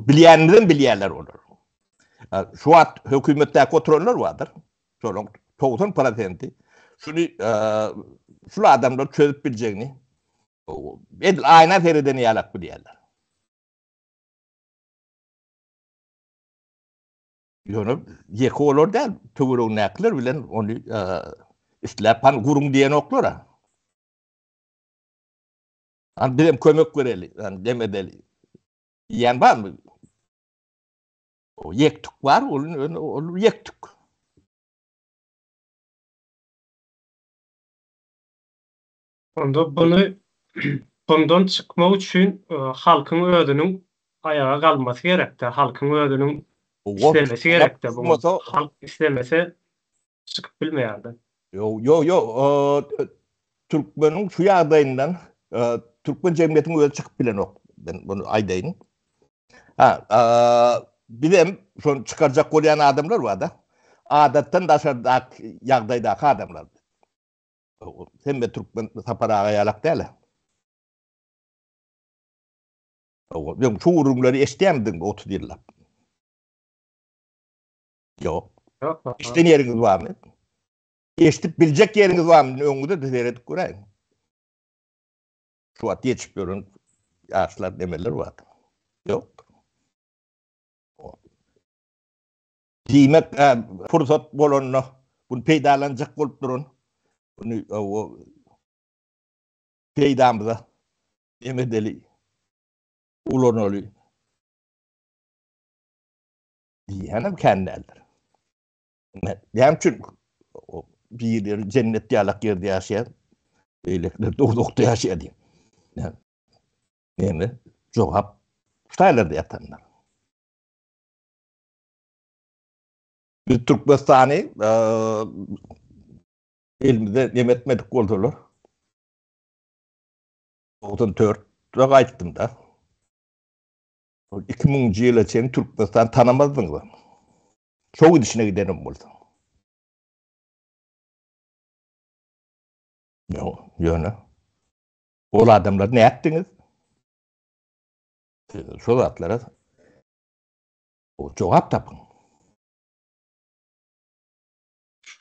Bileyenlerin bilyenler olur. Şu an hükümette kontroller vardır. Sonra 90%. Şunu adamlar çözüp bileceğini ayna feriden yalak biliyorlar. Yani yeki olur değil. Tüvürün nakler bilen onu islapan kurum diyen oklar. Hani bilim kömek vereli, hani demedeli. Yani var mı? O yektuk var, onu yektuk. Onda bundan çıkmak üçün halkın ödünün ayağa kalması gerekti. Halkın ödünün istemesi gerekti. Halk istemese çıkıp bilmeyerdi. Yo. Türkmen'in şu yağdayından Türkmen cemiyetinin öyle çıkıp bilen yok. Ben bunu aydayım. Bilem son çıkaracak olayan adamlar var da. Adattan da yağdaydaki adamlar. Hem de Türkmen saparağa yalak değil. Ben şu urumları isteyemedin 30 yıllar. Yok. İşten yeriniz var mı? Eşitip bilecek yeriniz var mı? Önünde de seyredip kurayım. Şu an yetişmiyorun yaşlar demeler var. Yok. Demek fırsat bolonno. Bunu peydalanacak olup durun. Bunu peydamıza demedeli ulanolu diyenim kendiler. Benim için bir yer cennet yalak yerde yaşayan öylekler doğdukta yaşayan diyeyim. Yani cevap sayılarda yatanlar. Biz Türkmenistan'ı elimizde yemetmedik oldular. 94'e kayıttım da. 2000 yılı için Türkmenistan tanımazdın mı? Çok dışına giderim oldu. Yok, yani. O adamlar ne ettiniz? Şu zatlara o cevap tapın.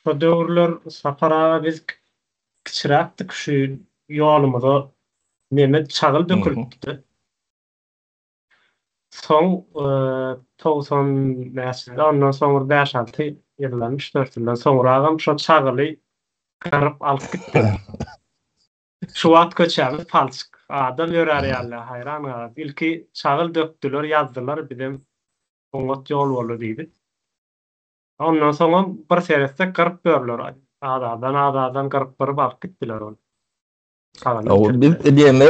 Şu döwürler sapara biz kiçiräkdik şu ýolumyza Mehmet çagyl Hı hı. dökülipdi. Soň 90 näçe ondan soňra 5-6 ýyllar 3-4 ýyldan soňragam şo çagyly garap alyp gitdiler. Şu wagt köçämiz palçyk. Adam ýörer ýaly hayran galyp. Ilki çagyl dökdiler, ýazdylar bizim oňat ýol boldy diýdi. Ondan soňra bir seresde garap börler. Adadan garap alyp gitdiler onu. Çagyly O biz bitirdiler. diýme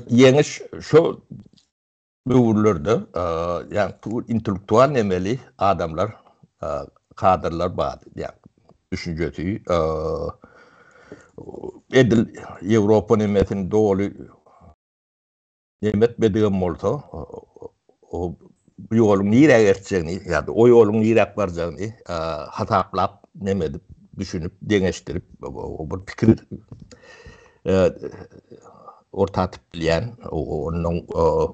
ýeňi şu döwürlerde ýa bu intellektual nemeli adamlar, kadrlar bar. Ýa düşünjesi edil Ýewropa nemetini doly nemet bedigen bolsa o bu ýoluň nirä geçjegini ýa-da o ýoluň nirä barjagyny hasaplap nemedip düşünüp deňeşdirip o bir pikir ortatyp bilýän onuň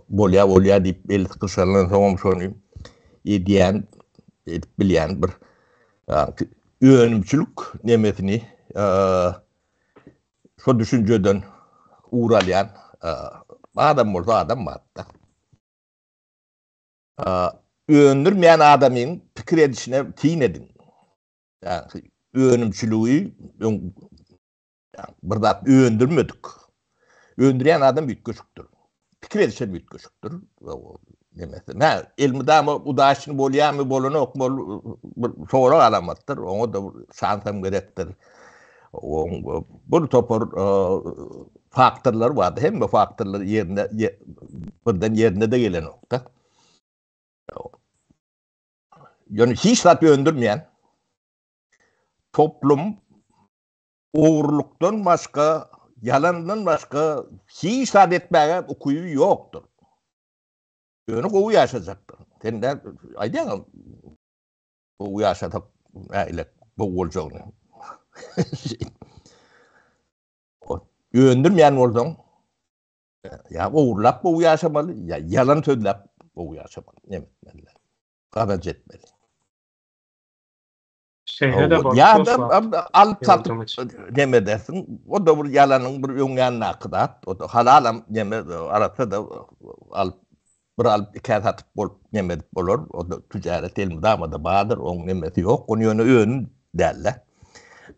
bolýa diýip el kysalanan soňam şonu edýän edip bilýän bir öňümçülük nemetini şo düşünjeden uğralyan adam bolsa adam batda. Öňdürmeýän adamyň pikir edişine tiň edin. Ýani öňümçülügi bir zat öňdürmedik. Öňdürýän adam bütköşükdir. Pikir edişe bütköşükdir. Demese, ilmidama udaşyny bolýarmy bolanok soňra alamatdyr. Oňa da şansam gerekdir. Bu topar faktorlar bardy. Hemme faktorlar ýerine birden ýerine de gelen nokta. Yani hiç zat öndürmeyen toplum uğurluktan başka, yalandan başka hiç zat etmeye okuyu yoktur. Yani o yaşayacaktır. Sen de aydan o yaşadık öyle bu olacağını. Öndürmeyen oldun. Ya uğurlap bu yaşamalı, ya yalan söylep bu yaşamalı. Yemetmeli. Kabac etmeli. Şeyde de ya da alıp satıp deme dersin. O da bir yalanın bir öňýanyna akıdat. O da halalam deme arada da alıp bir alıp iki satıp bolup nemedip bolor. O da ticaret ilmi damada badır. Oň nemesi ýok. Onu ýöne ön derler.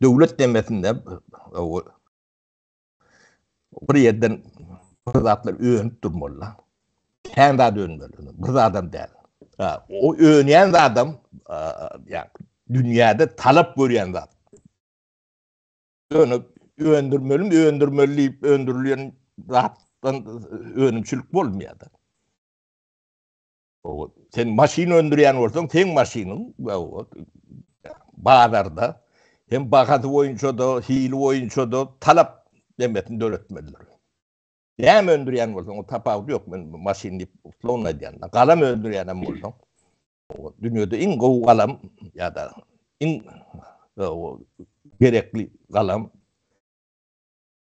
Döwlet demesinde bir ýerden bir zatlar öňüp durmalylar. Kendi dönmeli. Bir adam der. O öňýän adam ýa dünyada talap görýän zat. Öndürmeli, öndürilen zatdan önümçülük bolmaýar. O sen maşin öndürýän bolsaň, teň maşinyň bazarda hem bagaty boýunça da, hili boýunça da talap demetini döretmeliler. Hem öndürýän bolsaň, o tapagy ýok, men maşin diýip flowna diýän. Galam öndürýän bolsaň, o dünýede iň gowy galam ýa-da iň gerekli galam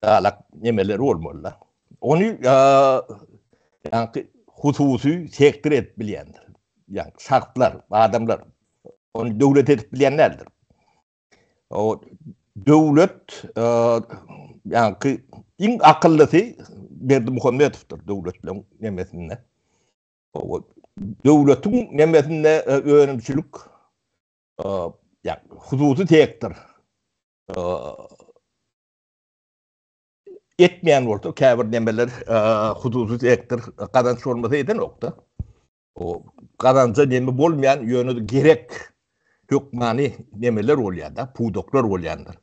alak nemeleri bolmalylar. Onu ýa-ni hususy sektir edip bilýändir. Ýa-ni şartlar, adamlar onu döwlet edip bilýänlerdir. O döwlet ýa-ni iň akıllysy Berdimuhamedowdyr döwlet bilen nemesinde. O döwletiň nemesinde öňümçülük ýa hususy tekdir. Etmeýän bolsa käbir nemeler hususy tekdir. Gazanç bolmasa eden nokta. O gazança neme bolmaýan ýöne gerek hökmany nemeler bolýar-da, pudoklar bolýandyr.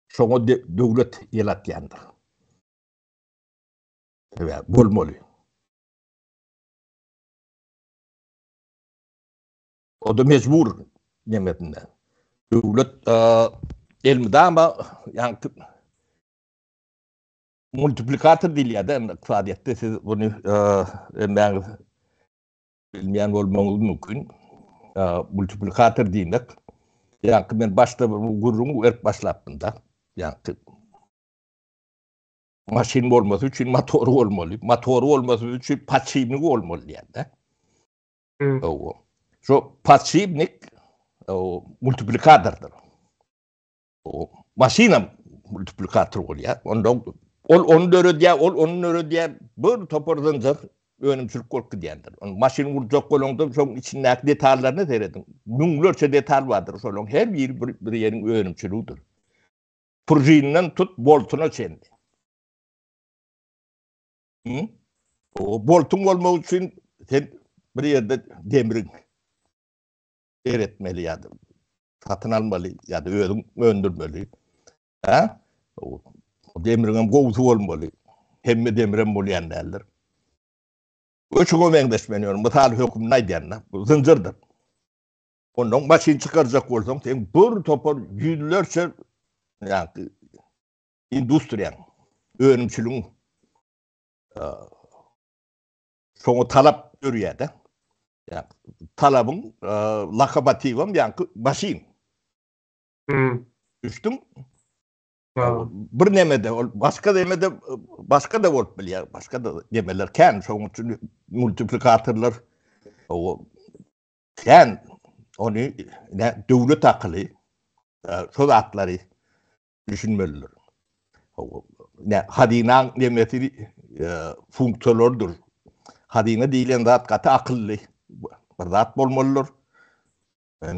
Şoňa döwlet ýelatýandyr. Evet, bolmaly. O da mecbur nemesinde. Döwlet elmidama ýa multiplikator diýilýär-de iqtisadiýatda siz bunu bilmeýän bolmagyňyz mümkin. Multiplikator diýmek. Ýa men başda bu gurrun berip başlapdym da. Ýa maşin bolmasy üçin motory bolmaly. Motory bolmasy üçin paçymyk bolmaly diýär-de. Şo paçymyk multiplikatordyr. O masina multiplikator bolýar. Onun örediýär bir topordanjar önümçülük bolup gidýändir. Maşin urjak bolanda şoň içindäki detallaryny seredin. Müňlerçe detal bardyr şolaryň her biri bir ýeriň önümçülügidir. Purjynyň tut boltuna çendi. O boltun bolmagy üçin sen bir ýerde demirin eretmeli ýa-da satyn almaly ýa-da özüň öndürmeli. Ha? O demiriň gowsy bolmaly. Hemme demiren bolýan däldir. Öçüňe meňdeşmeniyorum. Misal höküm näýdýänler? Bu zınjyrdyr. Ondan maşin çykarjak bolsaň, sen bir topar ýüzlerçe ýa-da industriýa, önümçülügiň şoňa talap görýär-de. Ya talabyň lakabatywam ýa-da maşin. Düşdüm. Bir nemede, başka demede başka da bolup bilýär, başka da demeler kän, şoň üçin multiplikatorlar o kän onu döwlet akyly şol atlary düşünmeliler. O hadinaň demeti funksiyonlardyr. Hadina diýilen zat gaty akylly bir zat bolmalydyr.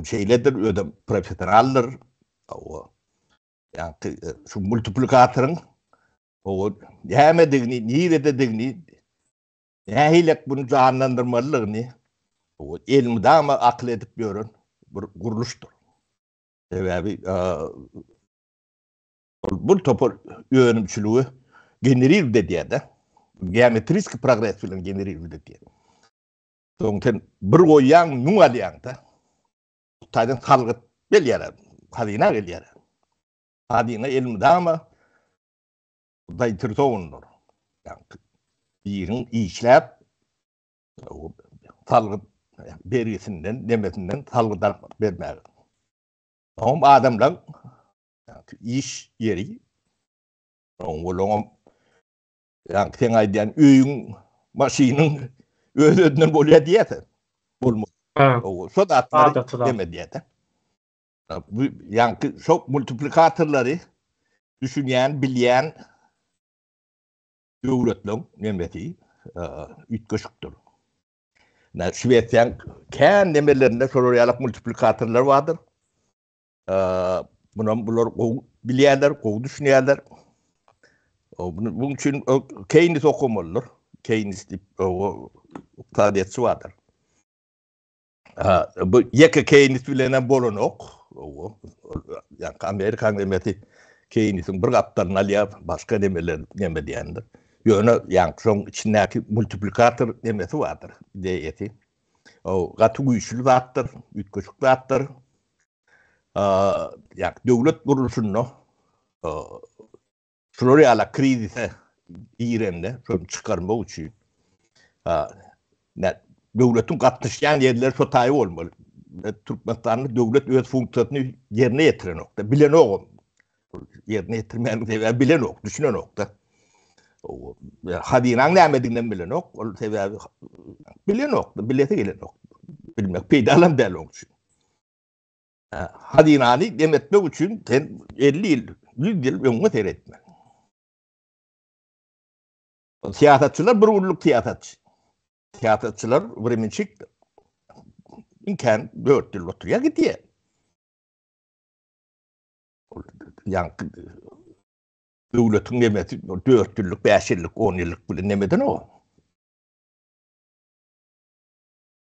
Şeyledir, ödem professionallar. O yani şu multiplikatorun o hemedigini, nirededigini nähilek bunu canlandırmalygyny o elmide ama akıl edip görün bir guruluşdur. Sebäbi bu topor önümçülüğü generir dediýär-de. Geometrisk progress bilen generir dediýär. Soňten bir goýan nuň alýan-da. Taýdan halgyt belýär. Hadina gelýär. Hadina elmide ama daýtyrtowndur. Yani ýeriň işläp halgyt bergisinden, demetinden halgydan bermäge. Ama adamlar iş yeri oňolom yani sen aýdýan öýüň, maşynyň özünden bolýar diýäsen. Bolmaz. O şo datlary demediýär. Bu yani çok multiplikatorları düşünýän, bilýän döwletler nemeti ütköşükdir. Şweýetiýan kän nemelerinde şolaryň multiplikatorlar bardyr. Bular bilýärler, düşünýärler. Bunun üçin Keynes okumalydyr. Keynes diýip o taýdatsy bardyr. Bu ýeke Keynes bilen bolanok. Yani Amerikan demeti Keynes'in bir kaptarını alýar, başka demeler neme diýendir. Ýöne yani şoň içindäki multiplikator demesi bardyr diýeti. O gaty güýçlü zatdyr, ütköşük zatdyr. Yani döwlet gurulşuny şolaryň krizise ýerinde şonu çykarmak üçin döwletiň gatnaşýan ýerleri şo taýy bolmaly. Türkmenistan'da döwlet öz funksiýasyny ýerine ýetiren nokta. Bilen o ýerine ýetirmän sebäbi bilen ok, düşünen okda. Hadinaň nämediginden bilen ok, ol sebäbi bilen ok, bileti gelen ok. Bilmek peýdalan däl ok. Hadinany demetmek üçin sen 50 ýyl, 100 ýyl öňe seretme. Siýasatçylar bir urluk siýasatçy. Siýasatçylar birminçik imkan 4 ýyl oturýar gitýär. Yani döwletiň nemeti 4 ýyllyk, 5 ýyllyk, 10 ýyllyk bilen nemeden o.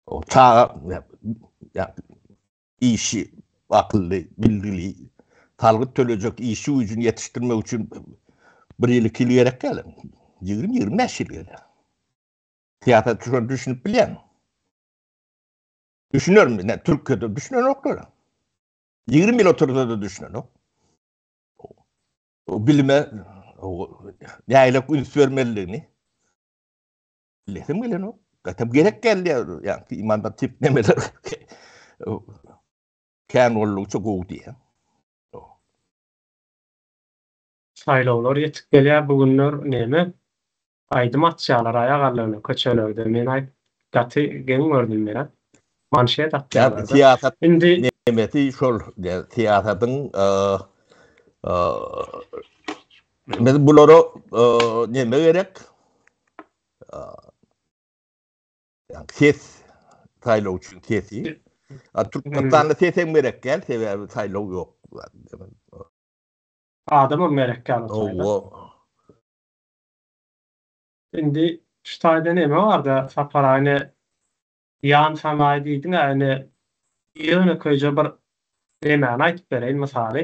O çağa yani işi akılly, bilgili, talgyt töljek işi üçin ýetişdirmek üçin 1 ýyl 2 ýyl gerek gelir. 20-25 ýyl gelir. Siýasatçy şonu düşünüp bilýän. Düşünürüm, Türkiye'de düşünen oklar. 20 yıl oturda da düşünen ok. O bilime, näýlek üns vermeliligini bilesim gelen ok. Gatam gerek geldi yani imanda tip nemeler kän bollugy çok gowy diýär. Saýlawlar ýetip gelýär bugünler näme? Aýdym atjalar aýag alanyny köçelerde men aýt gaty geň gördüm men. Manşet atjalar. Siýasat nemeti şol, siýasatyň Biz bulara neme gerek? Yani ses saylaw üçin sesi. Türkmenistan'da sesem gerek gel, sebebi saylaw yok. Adamı merek galatayda. Şimdi ştaýda neme barda Saparaýny ýan sanaý diýdiň ýani ýöne köýje bir demäni aýtyp bereýin misaly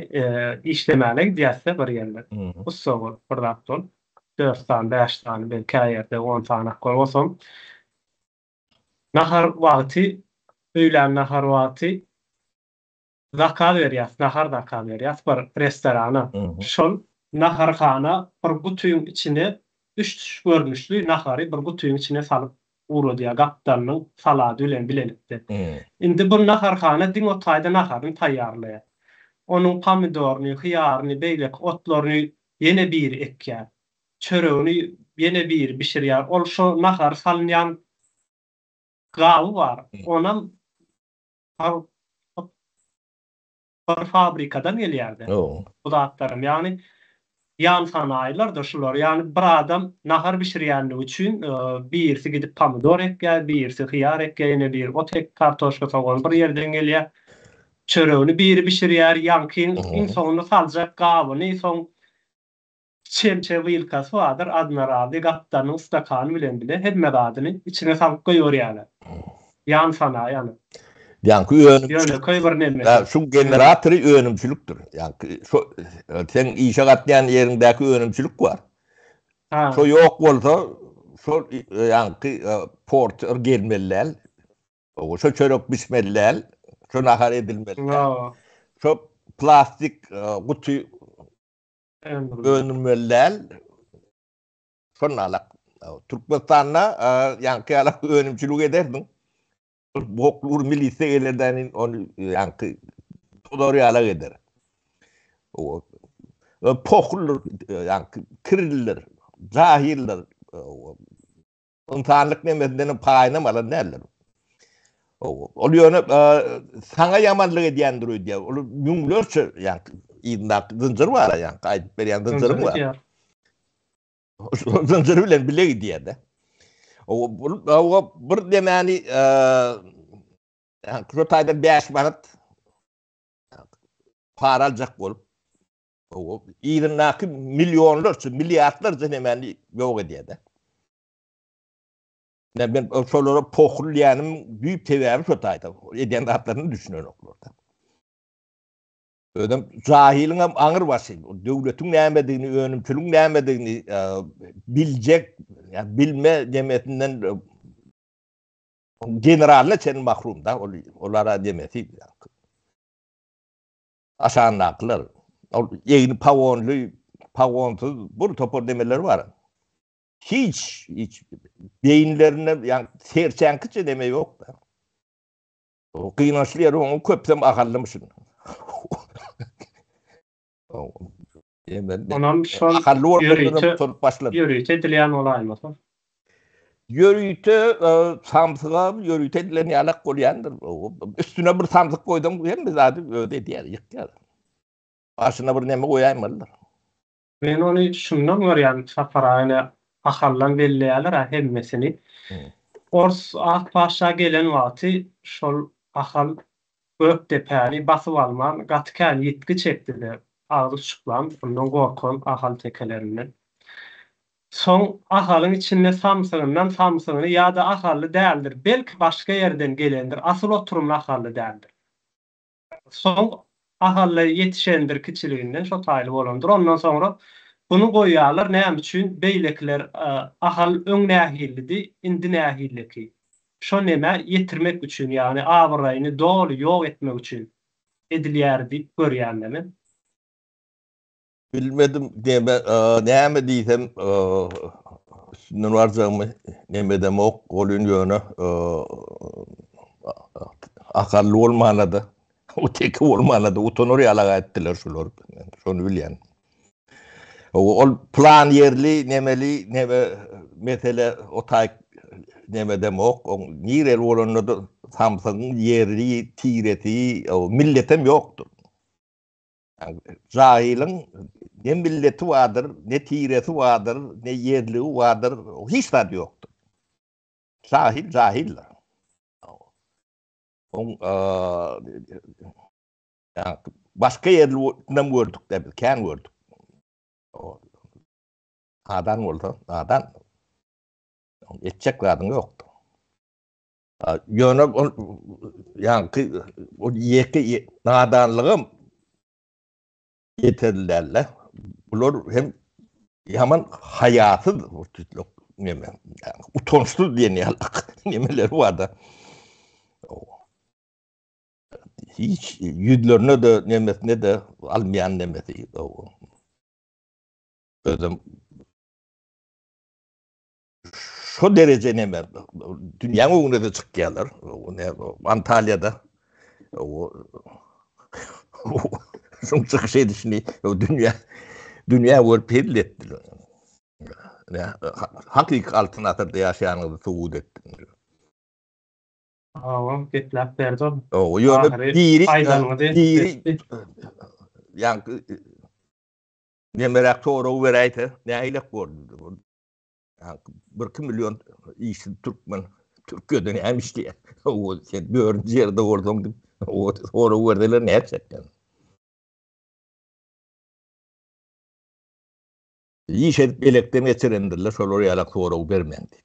işlemäne gidýärse bir ýerde. Ussagol bir dakdol 4 tane 5 tane belki ýerde 10 tane bolsam nahar wagty öýlen nahar wagty zakal berýär, nahar zakal berýär bir restorana. Şol naharhana bir gutuýyň içine 3 tuş görnüşli nahary bir gutuýyň içine salyp urudýar gapdanyň salady bilen bilenipdi. Indi bu naharhana diň otaýda naharyny taýýarlaýar. Onuň pomidoryny, hyýaryny, beýlek otlaryny ýene bir ekýär. Çöregini ýene bir bişirýär. Ol şo nahar salynýan gawy bar. Onam bir fabrikadan gelýärdi. Bu zatlarym ýani ýan sanaýlar da şular. Ýani bir adam nahar bişirýänligi üçin birisi gidip pomidor ekýär, birisi hyýar ekýär, ýene bir otek kartoşka soňan bir ýerden gelýär. Çöregini biri bişirýär, ýankyň insanyny saljak gawyny soň çemçe wylkasy bardyr, admirali gapdanyň stakany bilen bile hemme badyny içine salyp goýýarlar. Ýan sanaý ýani. Yani şu generatörü önümçülüktür. Yani sen işe katlayan yerindeki önümçülük var. Şu yok olsa şu yani porter gelmeliler. Şu çörek pişmeliler. Şu nahar edilmeliler. Şu plastik kutu önümeliler. Şunlarla Türkmenistan'la yani kıyalak önümçülük ederdin. Boklur milise elerden onu yankı doğruya eder. O poklur yankı kiriller, cahiller, insanlık nemetinden payına alan derler. Oluyor sana yamanlık ediyendir diye. Olu yumlursa yankı iğnak zincir var yankı ayıp beriyen zincirim var. Zincir bilen bile gidiyor da. O bir demani yani Kırıtay'da 5 manat para alacak olup o İran'daki milyonlarca, milyarlarca demani yok ediyor da. Ben o sorulara pokulyanım büyük teverim Kırıtay'da. Ediyen hatlarını düşünüyorum orada. Ödem cahilin anır başı. Devletin nämediğini, önümçülüğün nämediğini bilecek, yani bilme demetinden generaline sen mahrum da olara demeti. Aşağındakiler. Yeni pavonsuz bu topor demeleri var. Hiç beyinlerine yani serçenkıça deme yok da. O kıynaşlılar onu köpsem akallamışsın. Onam şol yürüýte edilen olaýmasa. Yürüýte samsyga yürüýte edilen ýalak bolýandyr. Üstüne bir samsyk goýdum, hem zady öde diýär, ýykýar. Başyna bir neme goýaýmalylar. Men onu şundan görýän Saparaýny ahallan belleýärler hemmesini. Ors akbaşa gelen wagty şol ahal Gökdepäni basyp alman, gatykän ýetgi çekdiler. Ağzı çıklan, ondan gorkan ahal tekelerinden. Son ahalın içinde samsygyny ya da ahally däldir. Belki başka yerden gelendir. Asıl oturumlu ahally däldir. Son ahalla yetişendir kiçiliginden şo taýly bolandyr. Ondan sonra bunu goýýarlar näme üçin? Beýlekler ahal öň nähillidi, indi nähilliki. Şo näme ýetirmek üçin, ýani awraýyny dolu ýok etmek üçin edilýärdi görýänlermi? Bilmedim deme näme diýsem şundan warjagmy näme demok golün ýöne akally bolmanady. O tek bolmanady. Utanor ýalaga etdiler şular. Şonu bilýän. O plan yerli nemeli neme mesele o taýk neme demok. O nirel bolanydy Samsygyň yerli tireti o milletem ýokdur. Cahilin ne milleti vardır, ne tiresi vardır, ne yerliği vardır, hiç tadı yoktur. Cahiller. Yani başka yerliğinden gördük de biz, kendi gördük. Adan oldu, adan. Etçek adın yoktu. Yönü, yani o yeki nadanlığım yeterlilerle. Bunlar hem yaman hayatıdır. Yani, utançsız diye nemeleri var da. Hiç yüzlerine de nemesine de almayan nemesi. Özüm şu derece neme. Dünyanın önüne de çıkıyorlar. Antalya'da. Son çıkış edişini dünya vörpedil ettiler. Hakik altın atırda yaşayanı tuğud ettiler. Getlap berdi. O yönü diri yani nemerak toru verayte ne aylak gördü. Yani 1 milyon işin Türkmen Türkiye'den emiş diye. O sen 4. yerde ordum. O toru verdiler ne yapacaklar? İş edip elekten geçirendirler, şol oraya toru vermeyen diye.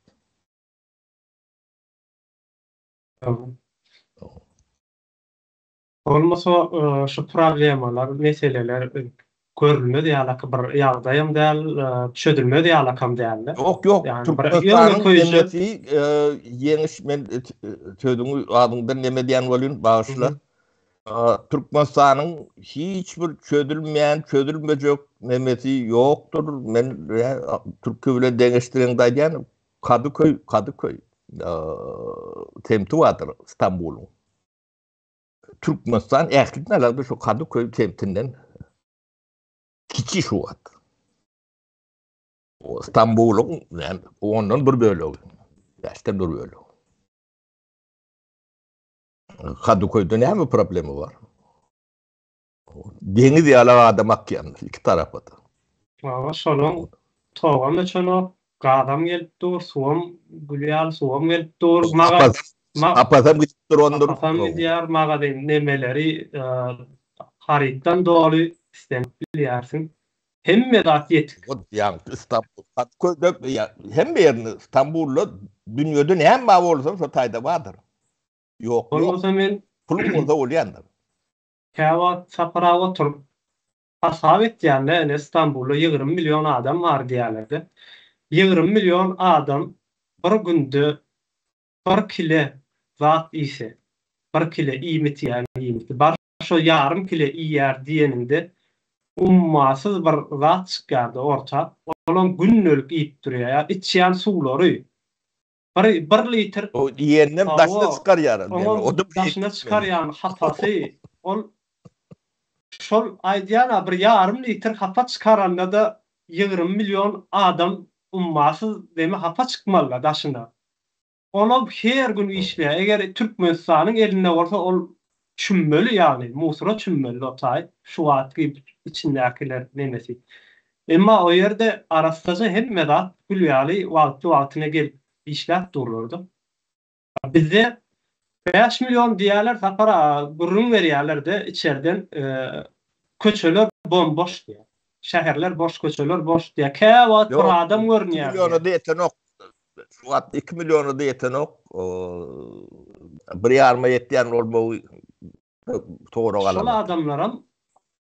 Olmasa şu problemalar, meseleler görülmedi ýa-da bir ýagdaýym däl, çödülmedi ýa-da däl. Yok. Yani Türkmenistan'ın nemesi yeniş men çödüğü adından neme diyen bolun bağışla. Türkmenistan'ın hiçbir çödülmeyecek nemesi yoktur. Men Türkiye ile dengeştiren dayyan Kadıköy temti vardır İstanbul'un. Türkmenistan erkekten alakalı şu Kadıköy temtinden kiçi şu var. O İstanbul'un yani ondan bir bölüğü. Gerçekten bir bölüğü. Kadıköy'de ne mi problemi var? Deniz yala adam akyan iki tarafı da. Ama şolun toğam üçin gadam gelip dur, suwam gülýär, suwam gelip dur, Apasam gittir ondur. apasam diýär, maga nemeleri haritdan doly istenip bilýärsiň. Hemme zat yetik. Yani İstanbul, Kadıköy'de hem bir yerini İstanbul'la dünyada ne hem var olsa şu tayda vardır. Yok. Olmasa men Pulum olsa olyandır. Käwa çapara oturup hasap etýände İstanbulda 20 milyon adam var diýerlerdi. 20 milyon adam bir günde 1 kilo zat ýese, 1 kilo iýmiti ýa-ni bar şo ýarym kilo ýer diýeninde ummasyz bir zat çykýardy orta. Olan günnölük iýip durýar. Içýän suwlary 1 litr O ýerden daşyna çykar ýaran. O da daşyna çykar ýaran hatasy. Ol şol aýdýana bir ýarym litr hapa çykaranda da 20 milyon adam ummasyz deme hapa çykmaly daşyna. Onu her gün işleýär. Eger Türkmenistanyň elinde bolsa ol çümmeli ýani, musura çümmeli otay. Şu wagtky içindekiler nemesi. Emma o ýerde arastaja hemme zat gülýärli wagtyna gelip işläp dururdy. Bizde 5 milyon diýerler tapara gurrun berýärler-de içeriden köçeler bomboş diýär. Şäherler boş, köçeler boş diýär. Käwat bir adam görnýär. 2 milyonu da eten ok. Şu 2 milyonu da eten ok. Bir yarma yetýän bolmagy toğra galan. Şol adamlaram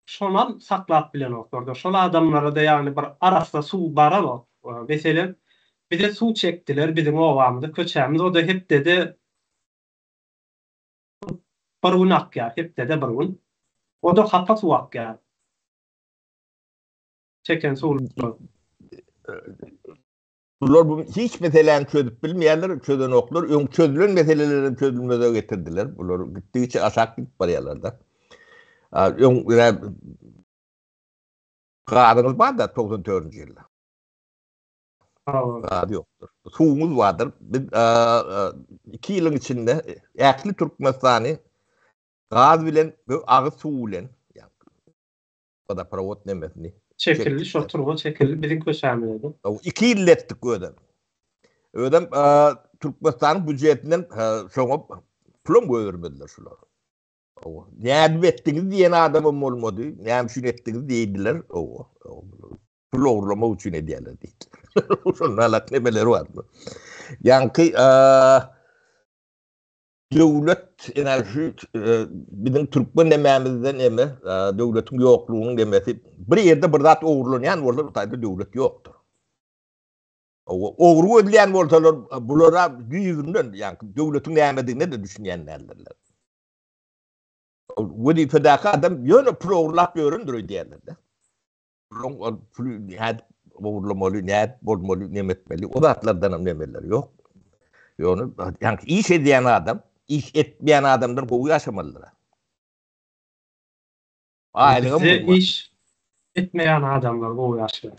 şondan saklap bilen oklardy. Şol adamlara da ýagny bir arasda suw baran. Mesela bize suw çekdiler bizim owamda köçämiz o da hep dedi bir gün akýar, hep dedi bir gün. O da hapa suw akýar. Çeken suwlar. Bunlar bu hiç meselelerini çözüp bilmeyenler çözen oklar, çözülen meselelerin çözülmede getirdiler. Bunlar gittiği aşağı gidip baryalarda. Kadınız var da 94. yılda. Kadı yoktur. Suğumuz vardır. Biz 2 yılın içinde Äkli Türkmenistan'ı gaz bilen, ağız suğu bilen, O da pravot nemesini. Çekildi, şu turba çekildi. Bizim köşemizde. O 2 yıl ettik öden. Öden Türkmenistan büdjetinden soňup pulum göýürmediler şular. O nädip etdiňiz diýen adamym bolmady. Näme şunu etdiňiz diýdiler. O pul ogurlama üçin edýärler diýdi. Şonun alak nemeleri var. Ýanky döwlet enerji bizim Türkmen nemämizden eme döwletiň ýoklugynyň demesi bir ýerde bir zat ogurlanýan bolsa taýda döwlet ýokdur. Ogurgu ödülýän bolsalar bulara düýgünden ýanky döwletiň nämedigine de düşünýänlerler. Wedi fedaka adam ýöne prograp ýöründir diýerler. Had ogurlamaly, näet bolmaly, nemetmeli. O zatlardan nemeler ýok. Ýöne ýanky iş edýän adam, iş etmeýän adamdan gowy ýaşamalylar. Aýlygym iş etmeýän adamlar gowy ýaşaýar.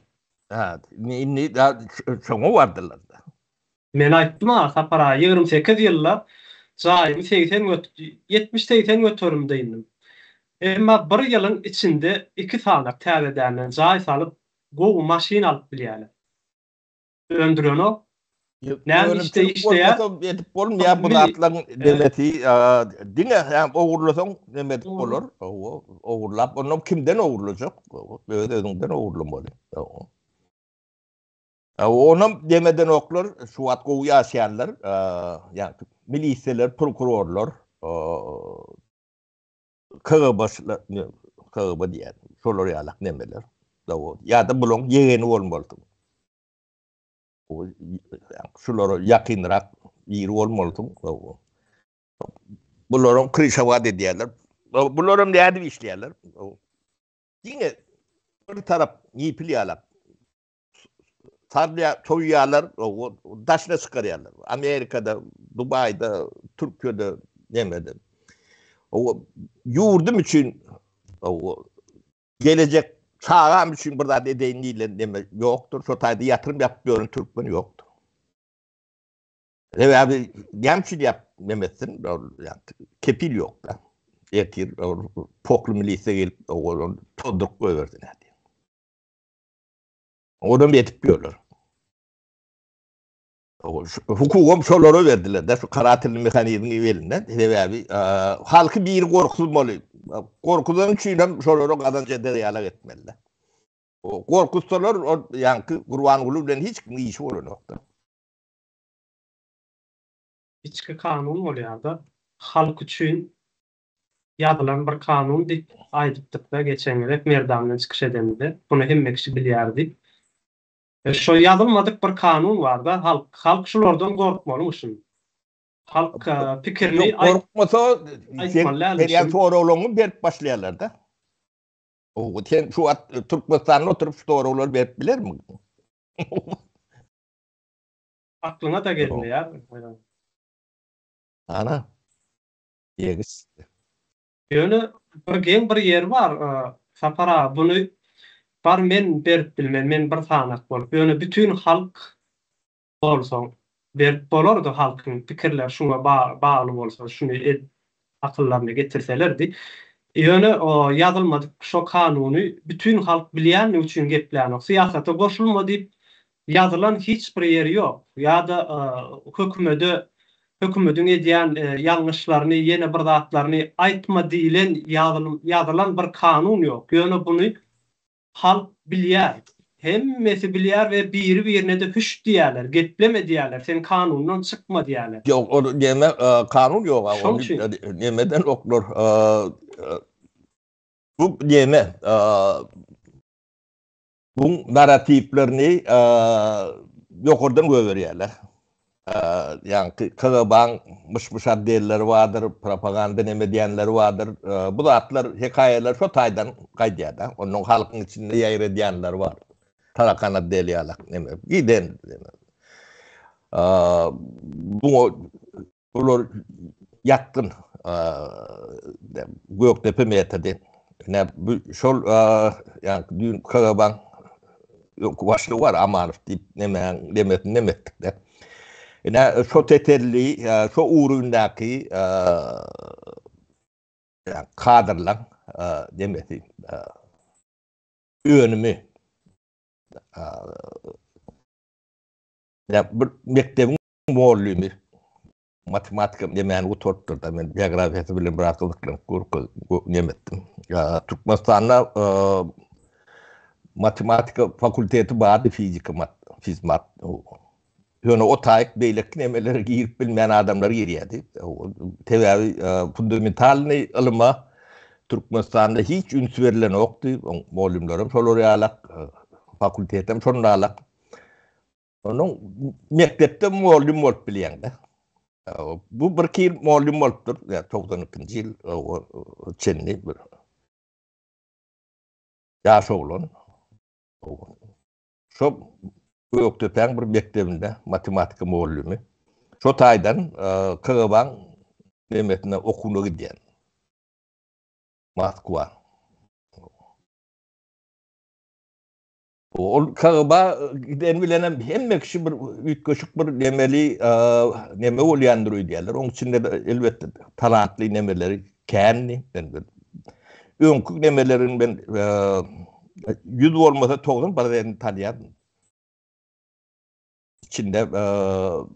Ha, inni da şoňa bardylar da. Men aýtdym sapara 28 ýyllar jaýym 70-80 götürümdeydim. Emma bir ýylyň içinde 2 sanak täzeden jaý salyp gowy maşyn alyp bilýärler. Öndüren o. Näme işte işleýär? Etip bolmaýar bu zatlaryň demeti diňe hem ogurlasaň demet bolar. Ogurlap onuň kimden ogurlajak? Özünden ogurlamaly. Onum demeden oklar, şuat gowy ýaşaýarlar, ýa milisiýalar, prokurorlar, KGB'lar, KGB diýär, şolar ýalak nemeler. Ýa-da bulan ýegeni bolmaly. Şolara ýakynrak ýeri bolmaly. Bularyň kryşawat edýärler. Bularyň näde işleýärler? Diňe bir tarap ýepilýärler. Tarbiya toýýarlar, daşna çykarýarlar. Amerikada, Dubayda, Türkiýede, nemede. O ýurdum üçin, gelecek çağam üçin bir zat edeýin diýilen neme ýokdur. Şo taýda ýatyrym ýapýaryn türkmen ýokdur. Näme ýamçyl ýap nemesin, kepil ýok da. Etir, pokly milisiýa gelip, toduruk goýberdi näde. Odan yetip ýörler. Hukugum şolara berdiler de şu karatilli mekanizmi belinden. Sebebi halky bir gorkuzmaly. Gorkudan üçin şolara gazança ýalak etmeliler. O gorkussalar ýanky Gurbanguly bilen hiç kim işi bolanokda. Içki kanun bolýarda halk üçin ýazylan bir kanun diýip aýdypdyk geçen ýyl Merdamdan çykyş edende. Bunu hemme kişi bilýärdi. Şo ýazylmadyk bir kanun bar da halk şolardan gorkmaly muşun. Halk pikirini gorkmasa berýän soraglary berip başlaýarlar da. O sen şu Türkmenistanda oturup soraglary berip bilermi? Aklyna da gelmeýär. Ana. Ýegis. Ýöne bir ýer bar. Sapara bunu bar men berip bilmem, men bir sanak bolup, ýöne bütün halk bolsaň, berip bolardy halkyň pikirler şuna bagly bolsa, şunu akyllaryna getirselerdi. Ýöne o ýazylmadyk şo kanuny bütün halk bilýän üçin geplenok. Siýasata goşulma diýip ýazylan hiç bir ýeri ýok. Ýa-da hökümetiň edýän ýalňyşlaryny, ýene bir zatlaryny aýtma diýilen ýazylan bir kanun ýok. Ýöne bunu halk bilýär. Hemmesi bilýär we biri-birine de hüş diýerler, gepleme diýerler. Sen kanundan çykma diýerler. Ýok, o näme kanun ýok. Nämeden oklar. Bu näme? Bu narrativlerini ýokurdan göberýärler. Yani KGB'nin mışmışat değerleri vardır, propaganda neme diyenleri vardır. Bu zatlar, hikayeler şu taydan kaydiyada. Onun halkın içinde yayır diyenler var. Tarakana deliyalak neme. Giden. Bunlar yatkın Göktepe metodi. Şol yani dün KGB'nin başlığı var Amanov deyip nemettik de. Yani şu teterli, şu uğrundaki kadrlan demesi önümü. Ya bir mektebin muallimi matematik demeni oturttu da men geografiyası bilen bırakılıkla yemettim. Ya Türkmenistan'da matematik fakülteti bağdı fizmat. Yani o tayyip beylek nemeleri giyip bilmeyen adamları yeriydi. Tevavi fundamentalini ılıma Türkmenistan'da hiç üns verilen yoktu. Muallimlerim soloriyalak fakültetem sonralak. Onun mektepte muallim olup bilen de. Bu bir kir muallim olupdur. Yani 92. yıl Çenli bir yaş oğlan. Şu Göktepe'nin bir mektebinde matematik muallimi. Şu taydan Kırıban demetine okunu gidiyen. Moskva. O Kırıba giden bilenem hem kişi bir ütköşük bir nemeli neme olyandıruyor diyorlar. Onun içinde de elbette talantlı nemeleri kendi. Önkük nemelerin ben 100 olmasa toğun bana tanıyan. İçinde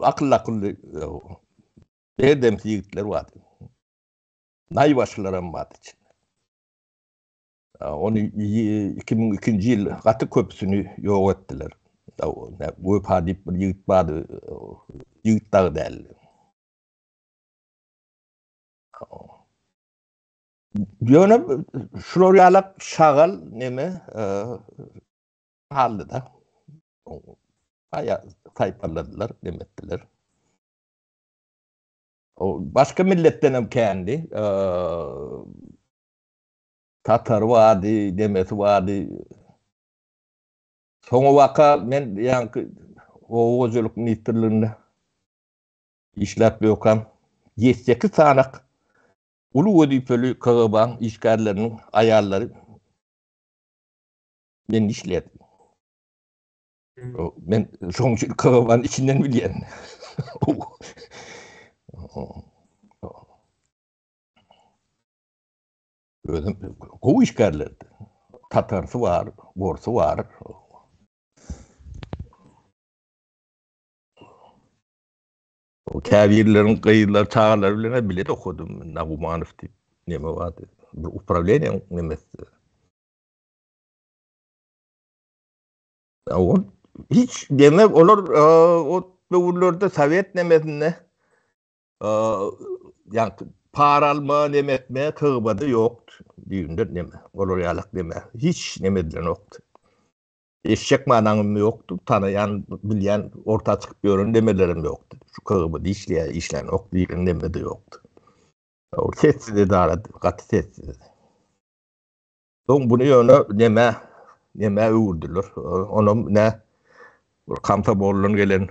akıllı edemsi yigitler vardı. Naybaşılarım vardı içinde. Onu 2002. yıl Katı Köprüsü'nü yok ettiler. Bu hadip bir yigit vardı. Yigit dağı değil. Yöne şurayalak şagal neme halde da. Aya sayparladılar, demettiler. Başka milletten hem kendi Tatar vardı, Demet vardı. Son vaka men yankı o ozuluk nitirlerinde işlep yokan 7 sanak ulu ödüpölü Kırıban işgallerinin ayarları ben işledim. Ben son Kırıban içinden biliyorum. Öyle o işgallerdi. Tatarsı var, Borsu var. O kâvirlerin kıyılar, çağlar bile de okudum. Nagumanov deyip neme vardı. Bir upravleniya nemesi. O hiç deme olur o dövrlerde Sovyet nemesine yani para alma nemetme kığbadı yoktu. Düğünde neme. Olur yalak neme. Hiç nemedilen yoktu. Eşek mananım yoktu. Tanıyan, bilen, orta çıkıp görün demelerim yoktu. Şu kığbadı işleyen yoktu. Neme de yoktu. O sessiz edaradı. Katı sessiz edaradı. Son bunu yöne neme öğürdüler. Onun ne kampa bolun gelen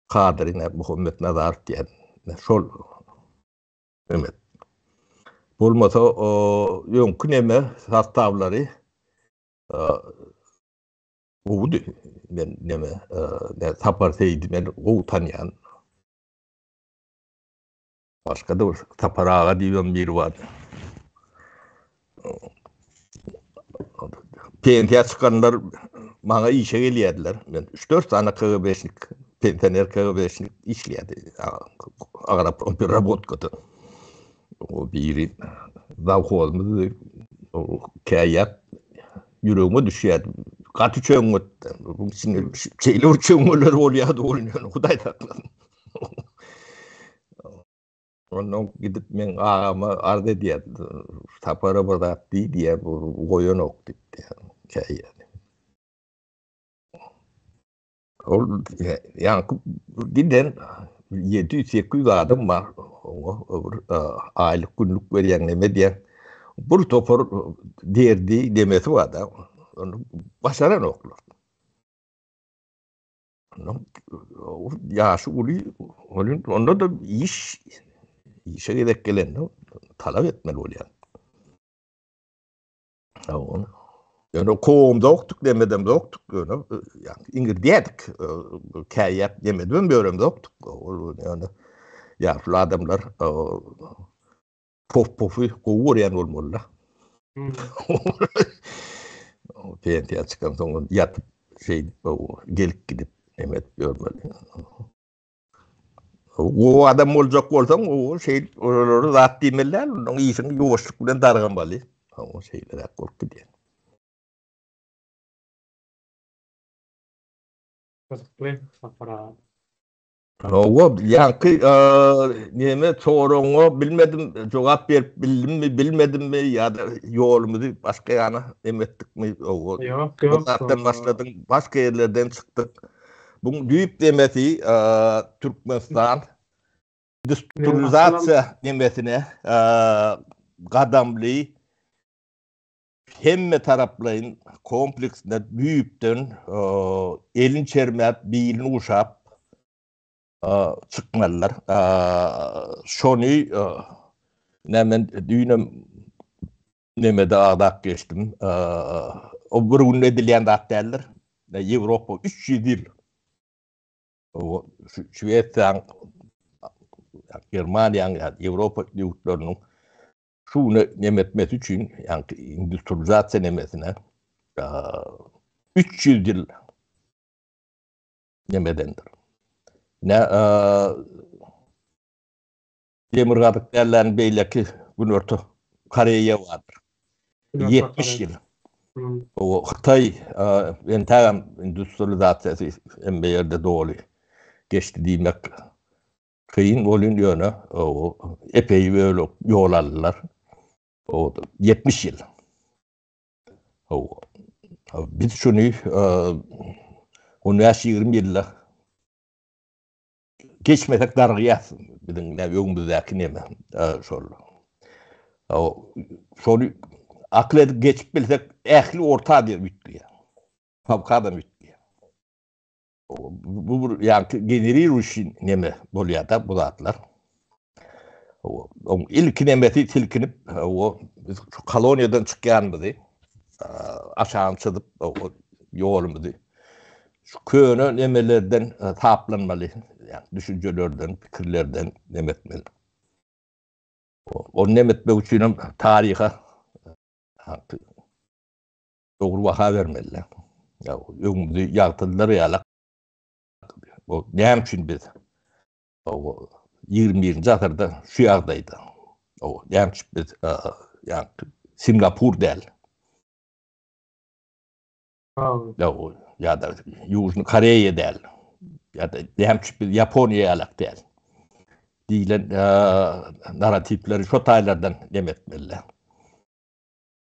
kadrine Muhammed Nazar diyen şol evet. Bulmasa o yonkun neme sastavları uğdu ben neme ne sapar seydi ben o tanıyan başka da sapar ağa diyen biri vardı. Pensiya çıkanlar bana işe geliyediler. Ben 3-4 tane KGB'lik, pensioner KGB'lik işleyedi. Ağrap bir robot kötü. O biri zavkozumuz o kayap yüreğime düşüyordu. Katı çöğüm öttü. Şimdi şeyler çöğümler oluyordu oynuyor. Kuday taklan. Ondan gidip ben ağama ardı diye tapara bıraktı diye bu koyun oktu diye. Yani giden 700-800 adım var. Aylık günlük veriyen neme diye. Bir topar derdi demesi var da. Onu başaran oklar. Yaşı oluyor. Onda da işe gerek gelen talep etmeli oluyor. Yani kovumda oktuk demeden de oktuk. Yani İngilizcedik. Kayap yemedim bölümde oktuk. Yani yaşlı adamlar pofu kovuyor yani olmalı. Peyentiye çıkan sonra yatıp gelip gidip emet görmeli. O adam olacak olsam o oraları rahat demeler, onun iyisini yoğuşluk bilen darganmalı. O şeyler korku diye. O yankı neme soruğunu bilmedim, cevap bilmedim mi ya da yolumuzu başka yana emettik mi? Yok. Bunlardan başladın, başka yerlerden çıktık. Bu büyük demeti Türkmenistan industrializatsiya demesine kadamlı hemme taraplayın kompleksinde büyüptün elin çermep, bilin uşap çıkmalılar. Şonu hemen düğünüm nemede ağdak geçtim. O bir gün edilen de derler. Avrupa 300 yıl. Şveç'ten Germanya'nın Avrupa devletlerinin şunu nemetmesi için yani industrializasyon nemesine 300 yıl nemedendir. Ne demir kadık derlerin beyleki gün örtü Kore'ye vardır. 70 yıl. O Xitay entegam industrializasyonu en bir yerde doğru geçti demek kıyın olun yönü o epey böyle yol aldılar. O 70 yıl. O biz şunu 20 yılla geçmesek dargıyas bizim ne yolumuzdaki ne mi şöyle. O şunu akıl edip geçip bilsek ehli orta diye bütüyor. Fabkadan bütüyor. Bu yani generi ruşin neme boluyor da bu zatlar. O ilk nemeti tilkinip o kolonyadan çıkandı. Aşağı çıkıp o yolumuzu. Şu köyünü nemelerden taplanmalı. Yani düşüncelerden, fikirlerden nemetmeli. O nemetme için tarihe doğru vaka vermeliler. Ya yolumuzu yaktılar ya. O ne için biz? O 21. asırda şu yerdeydi. O ne için biz yani Singapur değil. Ya da Yüzün Kore'ye değil. Ya da ne için biz Japonya'ya alak değil. Dilen narratifleri şu taylardan demetmeliler.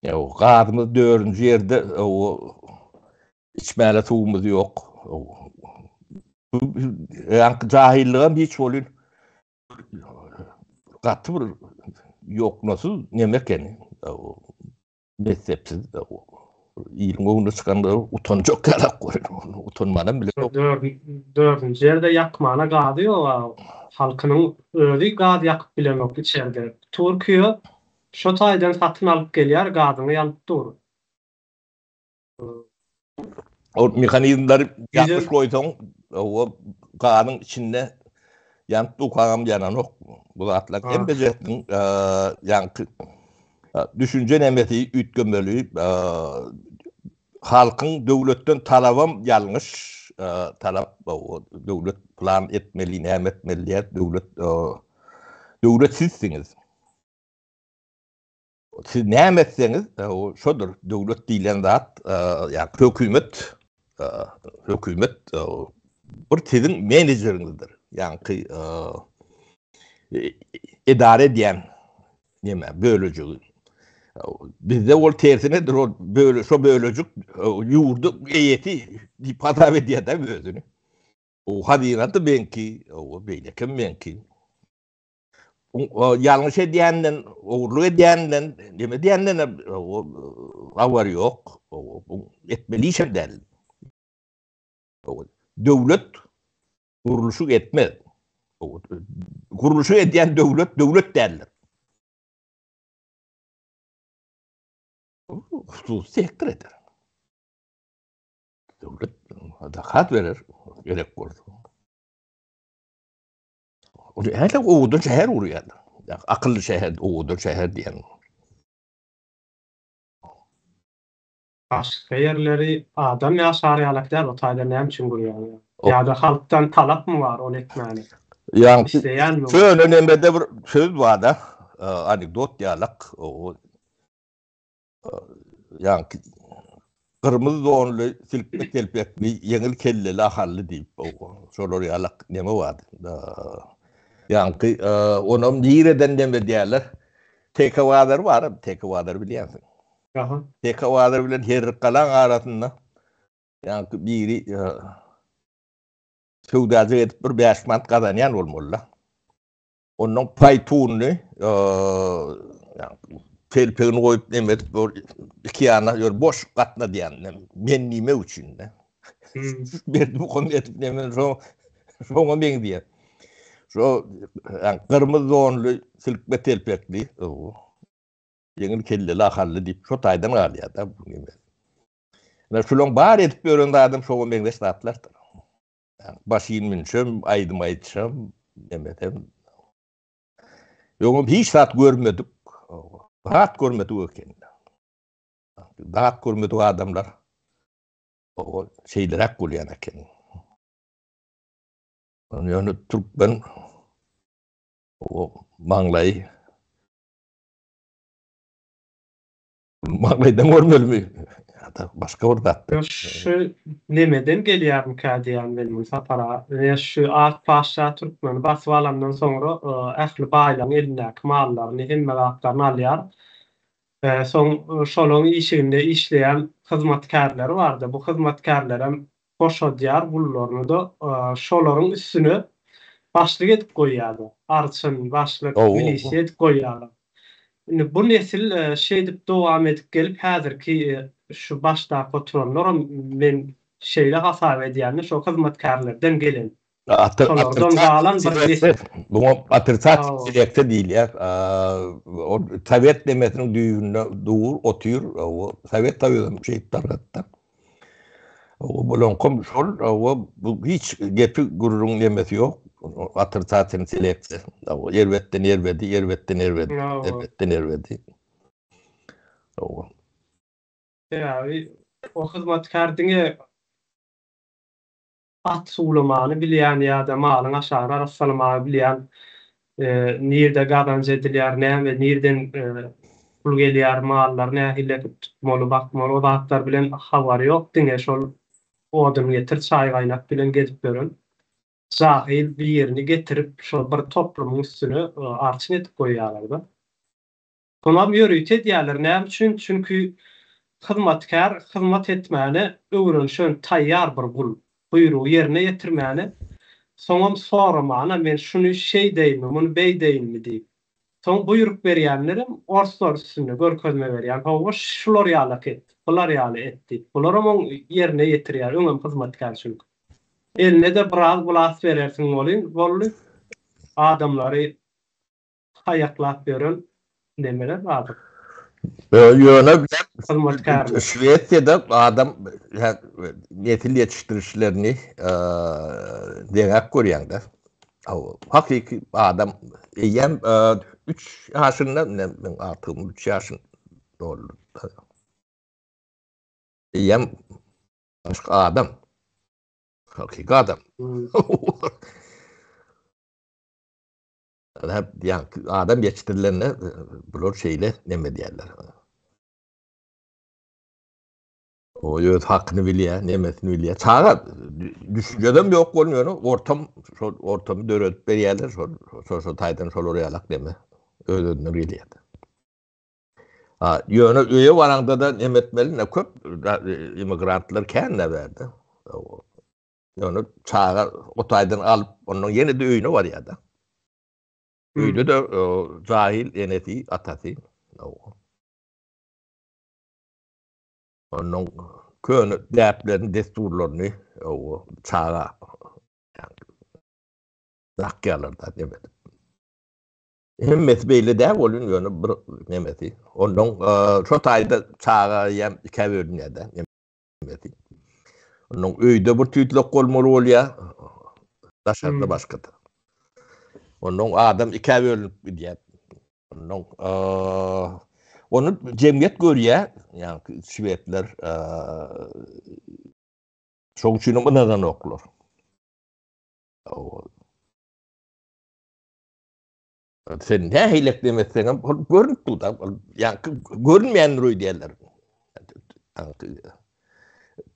Ya o kadımız 4. yerde o içmeli tuğumuz yok. Yani cahilliğim hiç olun katı bir yok nasıl nemek yani mezhepsiz iyiliğin oğunu çıkanları utanacak kadar koyuyor. Utanmadan bile yok. 4. yerde yakmana gadı halkının özü gadı yakıp bilemek içeride. Türkiye şu taydan satın alıp geliyor gadını yanıp durur. O mekanizmleri yapmış koysan o kanın içinde yanıp dukanım yanan yok. Bu zatlar en becertin yankı düşünce nemeti ütgömeli halkın devletten talabım yanlış talap o devlet plan etmeli ne etmeli devlet sizsiniz. Siz ne etseniz o şudur devlet diyen zat yani hükümet bir sizin menajerinizdir. Yani idare diyen neme bölücü. Bizde o tersinedir o böyle şu bölücük yurdu heyeti patav diye de özünü. O hadinatı benki o beylekim benki. O yanlış ediyenden, uğurlu ediyenden, deme diyenden o var yok. O etmeliysen der. Devlet kuruluşu etmez. Kuruluşu ediyen devlet derler. Husus sektör eder. Devlet adalet verir. Gerek kurdu. Hele oğudur şehir uğruyor. Akıllı şehir, oğudur şehir diyen. başka yerleri adam ýaşar ýalaklar o taýda näme üçin gurýar? O, Ýa-da halkdan talap mı var onu etmäni? yani İsteýän mi var? şöyle nemede bir söz var da anekdot diyalak yani kırmızı donlu silkme telpekli yeňil kelleli ahally diýip şolar ýalak neme vardı. Yani onuň nireden neme diýerler? Tekavalar var, tekavalar bilýänsiň. Aha. Tekavalar bilen her kalan arasynda yani biri söwdagy etip bir 5 mant gazanýan bolmaly. Onuň paýtuny yani telpegini koyup nemet iki yana boş katna diýen men nime üçin de. Bir bu konu etip nemen şoňa men diýer. Şo yani kırmızı onlu silkme telpekli yeňil kelleli ahally diýip şo taýdan galýar da bu nime. Ve şolong bar etip görende adam şoňa men de statlar. Yani başyň minşem aýdym aýtşam nemetem. Ýöňüm hiç sat görmedik. Rahat görmedik öken. Rahat görmedik adamlar. O şeylerek gülýän eken. Yani Türkmen o maňlaýdan görmelimi? Hatta başga bir zat. Şu nemeden gelýär kädiýän benim sapara. Şu at paşa Türkmen basyp alandan soňra ähli baýlaryň elindäki mallaryny hemme gaplarny alýar. Soň şolaryň işinde işleýän hyzmatkarlar bardy. Bu hyzmatkarlar hem boşadýar bullaryny da şolaryň üstüne başlyk edip goýýardy. Arçyn başlyk milisiýa edip goýýardy. Bu nesil şey dip dowam edip gelip häzirki şu başda oturanlar men şeýle hasap edýärni şu hyzmatkarlardan gelen. Şolardan galan bir nesil. Bu atyrtat selekte diýil ya. O Sovet demetiniň düýünde dur otyr o Sovet taýdan şey targatda. O bolan kom şol bu hiç gepi gururun nemesi ýok. Atyrtatyň selekte. O yerbetten erwedi. O. Ya o hyzmatkar diňe at suwlamany bilýän ýa-da malyň aşağı arassalmany bilýän nirde gadanj edilýär näme nirden pul gelýär mallar nähille tutmaly bakmaly o zatlar bilen habary ýok diňe şol odun getir çaý gaýnap bilen gezip görün. Jahil bir ýerini getirip şol bir toplumyň üstüne arçyn etip goýýarlar da. Onam ýörüýt edýärler näme üçin? Çünki hyzmatkar hyzmat etmäni öwrenşen taýýar bir bul. Buyruğu yerine getirmäni. Soňam soramana men şunu şey diými, muny bey diými diýip. Soň buyruk berýänlerim orslar üstünde görkezme berýän. Hawa şular ýalak etdi, bular ýaly etdi. Bular oň yerine getirýär, öňem hyzmatkar şul. Eline de biraz bulas berersiň bolýar. Adamlary hayaklap beren nemeler bardyr. Ýöne Şweýetde adam nesil ýetişdirişlerini deňek görýäňdir. Hakiki adam ýem 3 ýaşynda men atym 3 ýaşyn doldy. Ýem başga adam. Hakiki adam. Yani adam yetiştirilenine bular şeyle neme diýerler. O ýöz hakyny bilýär, nemesini bilýär. Çağa düşünjedem ýok bolmuyor. Ortam döretip berýärler. Şo taýdan şolar ýalak deme. Özüni bilýär. Ýöne öýe baranda da nemetmeli ne köp immigrantlar känne berdi. Ýöne çağa o taýdan alyp onuň ýene de öýüne barýar da. Öyle de cahil eneti atati. Onun köyün däplerini, desturlaryny çağa zakyalarda demedim. Hemmet beýle däp bolun ýöne bir nemeti. Onun şo taýda çağa ýem käbirnede nemeti. Onun öýde bir tüýtlek bolmaly bolýar. Daşarda başga da. Onun adam iki bölünüp gidiyor. Onun Onu cemiyet görüyor. Yani Şivetler çok için o neden okulur. Sen ne heylek demezsen görünüp da yani görünmeyen rüy diyorlar.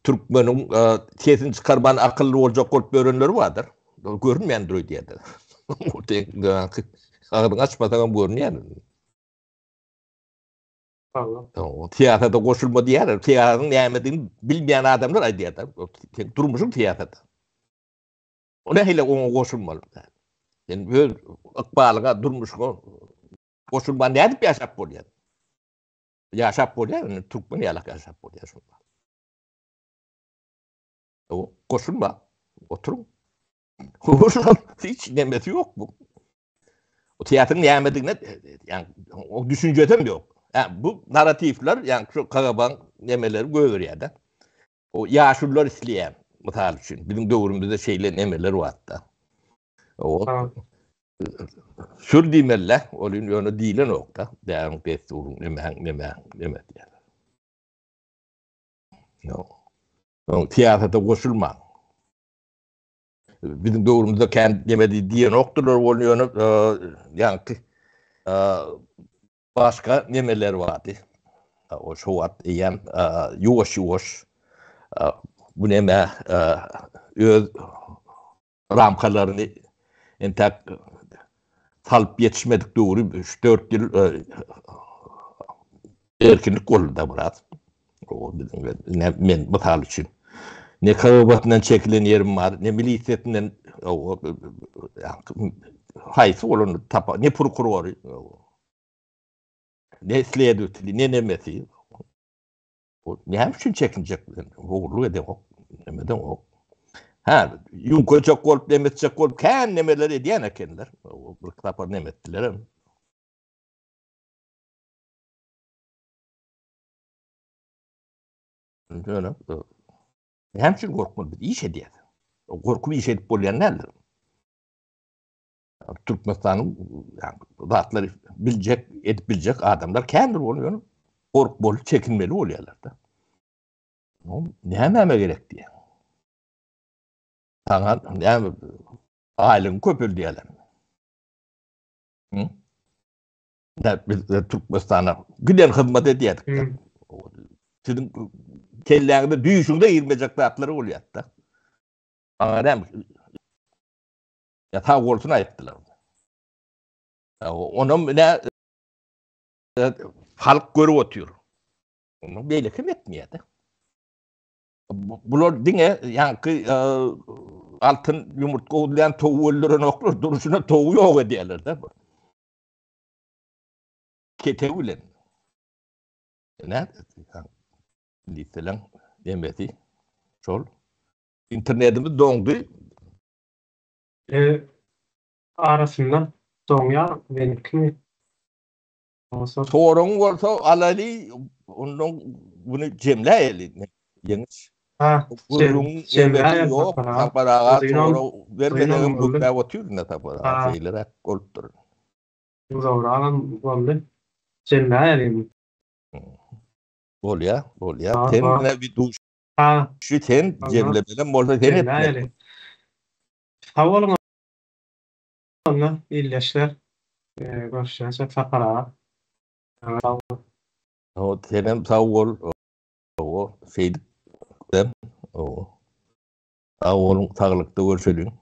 Türkmen'in sesini çıkarman akıllı olacak olup öğrenleri vardır. Görünmeyen rüy diyorlar. Ağzını açmadan görünüyor. Tiyatrada koşulma diyor. Tiyatranın nimetini bilmeyen adamlar ay diyor. Durmuşum tiyatrada. O ne heyle ona koşulmalı. Yani böyle akbalığa durmuş koşulma ne edip yaşap oluyor. Yaşap oluyor. Yani Türkmen yalak yaşap oluyor. O koşulma. Oturun. Koşulma. Hiç nemeti yok bu. O tiyatranın nimetine yani o düşünceden yok. Yani bu narratifler yani şu karaban nemeleri görür ya da. O yaşlılar isteyen misal için. Bizim dövrümüzde şeyler nemeler var da. O sür dimeller onun yönü değil nokta. Devam desturun neme yani. No. Tiyatrda koşulma. Bizim dövrümüzde kendi nemedi diye noktalar onun yönü yani başka nemeler vardı. O şu at yani yuvaş bu neme öz ramkalarını entek talp yetişmedik doğru 3-4 yıl erkinlik kolunda biraz. O bizim men misal için. Ne karabatından çekilen yerim var, ne millisiyetinden haysı olan tapa, ne prokurori, ne sledütli, ne nemesi. Ne hem için çekinecek, oğurlu edem o, nemeden o. Ha, yunkocak olup, nemetecek olup, kendi nemeleri ediyen ekenler. O bir tapa nemettiler. Öyle. Hem için korkmadı, iş ediyor. O korku iş edip olayan neler? Türkmenistan'ın yani, zatları edip bilecek adamlar kendileri oluyor. Korkmalı, çekinmeli oluyorlar da. Ne hemen gerek diye. Sana yani ailen köpül diyelim. Biz Türkmenistan'a giden hizmet ediyorduk. Sizin kellerinde düğüşünde girmeyecek zatları oluyor da. Ama yatağı olsun ayıptılar. Onun ne halk görüp oturuyor. Onun böyle kim etmiyordu. Bunlar dine yani altın yumurtka olayan tavuğu öldüren oklar duruşuna tavuğu yok ediyorlar da. Ketevülen. Ne? Liseler demesi. Çol. İnternetimiz dondu. Arasında Donya benimki sorun varsa alali onun bunu cemleyelim. Yanlış. Cemleyelim yok. Taparağa sonra vermeden bu da oturuyor ne taparağa şeylere koltur. Zorağın oldu. Cemleyelim. Bol ya. Tenine bir duş. Şu ten cemlemeden bolda ten etmeli. Havalım Allah iyileşler. Görüşürüz. Fakara. O tenem savol o şeydi. O. Avolun sağlıkta görüşelim.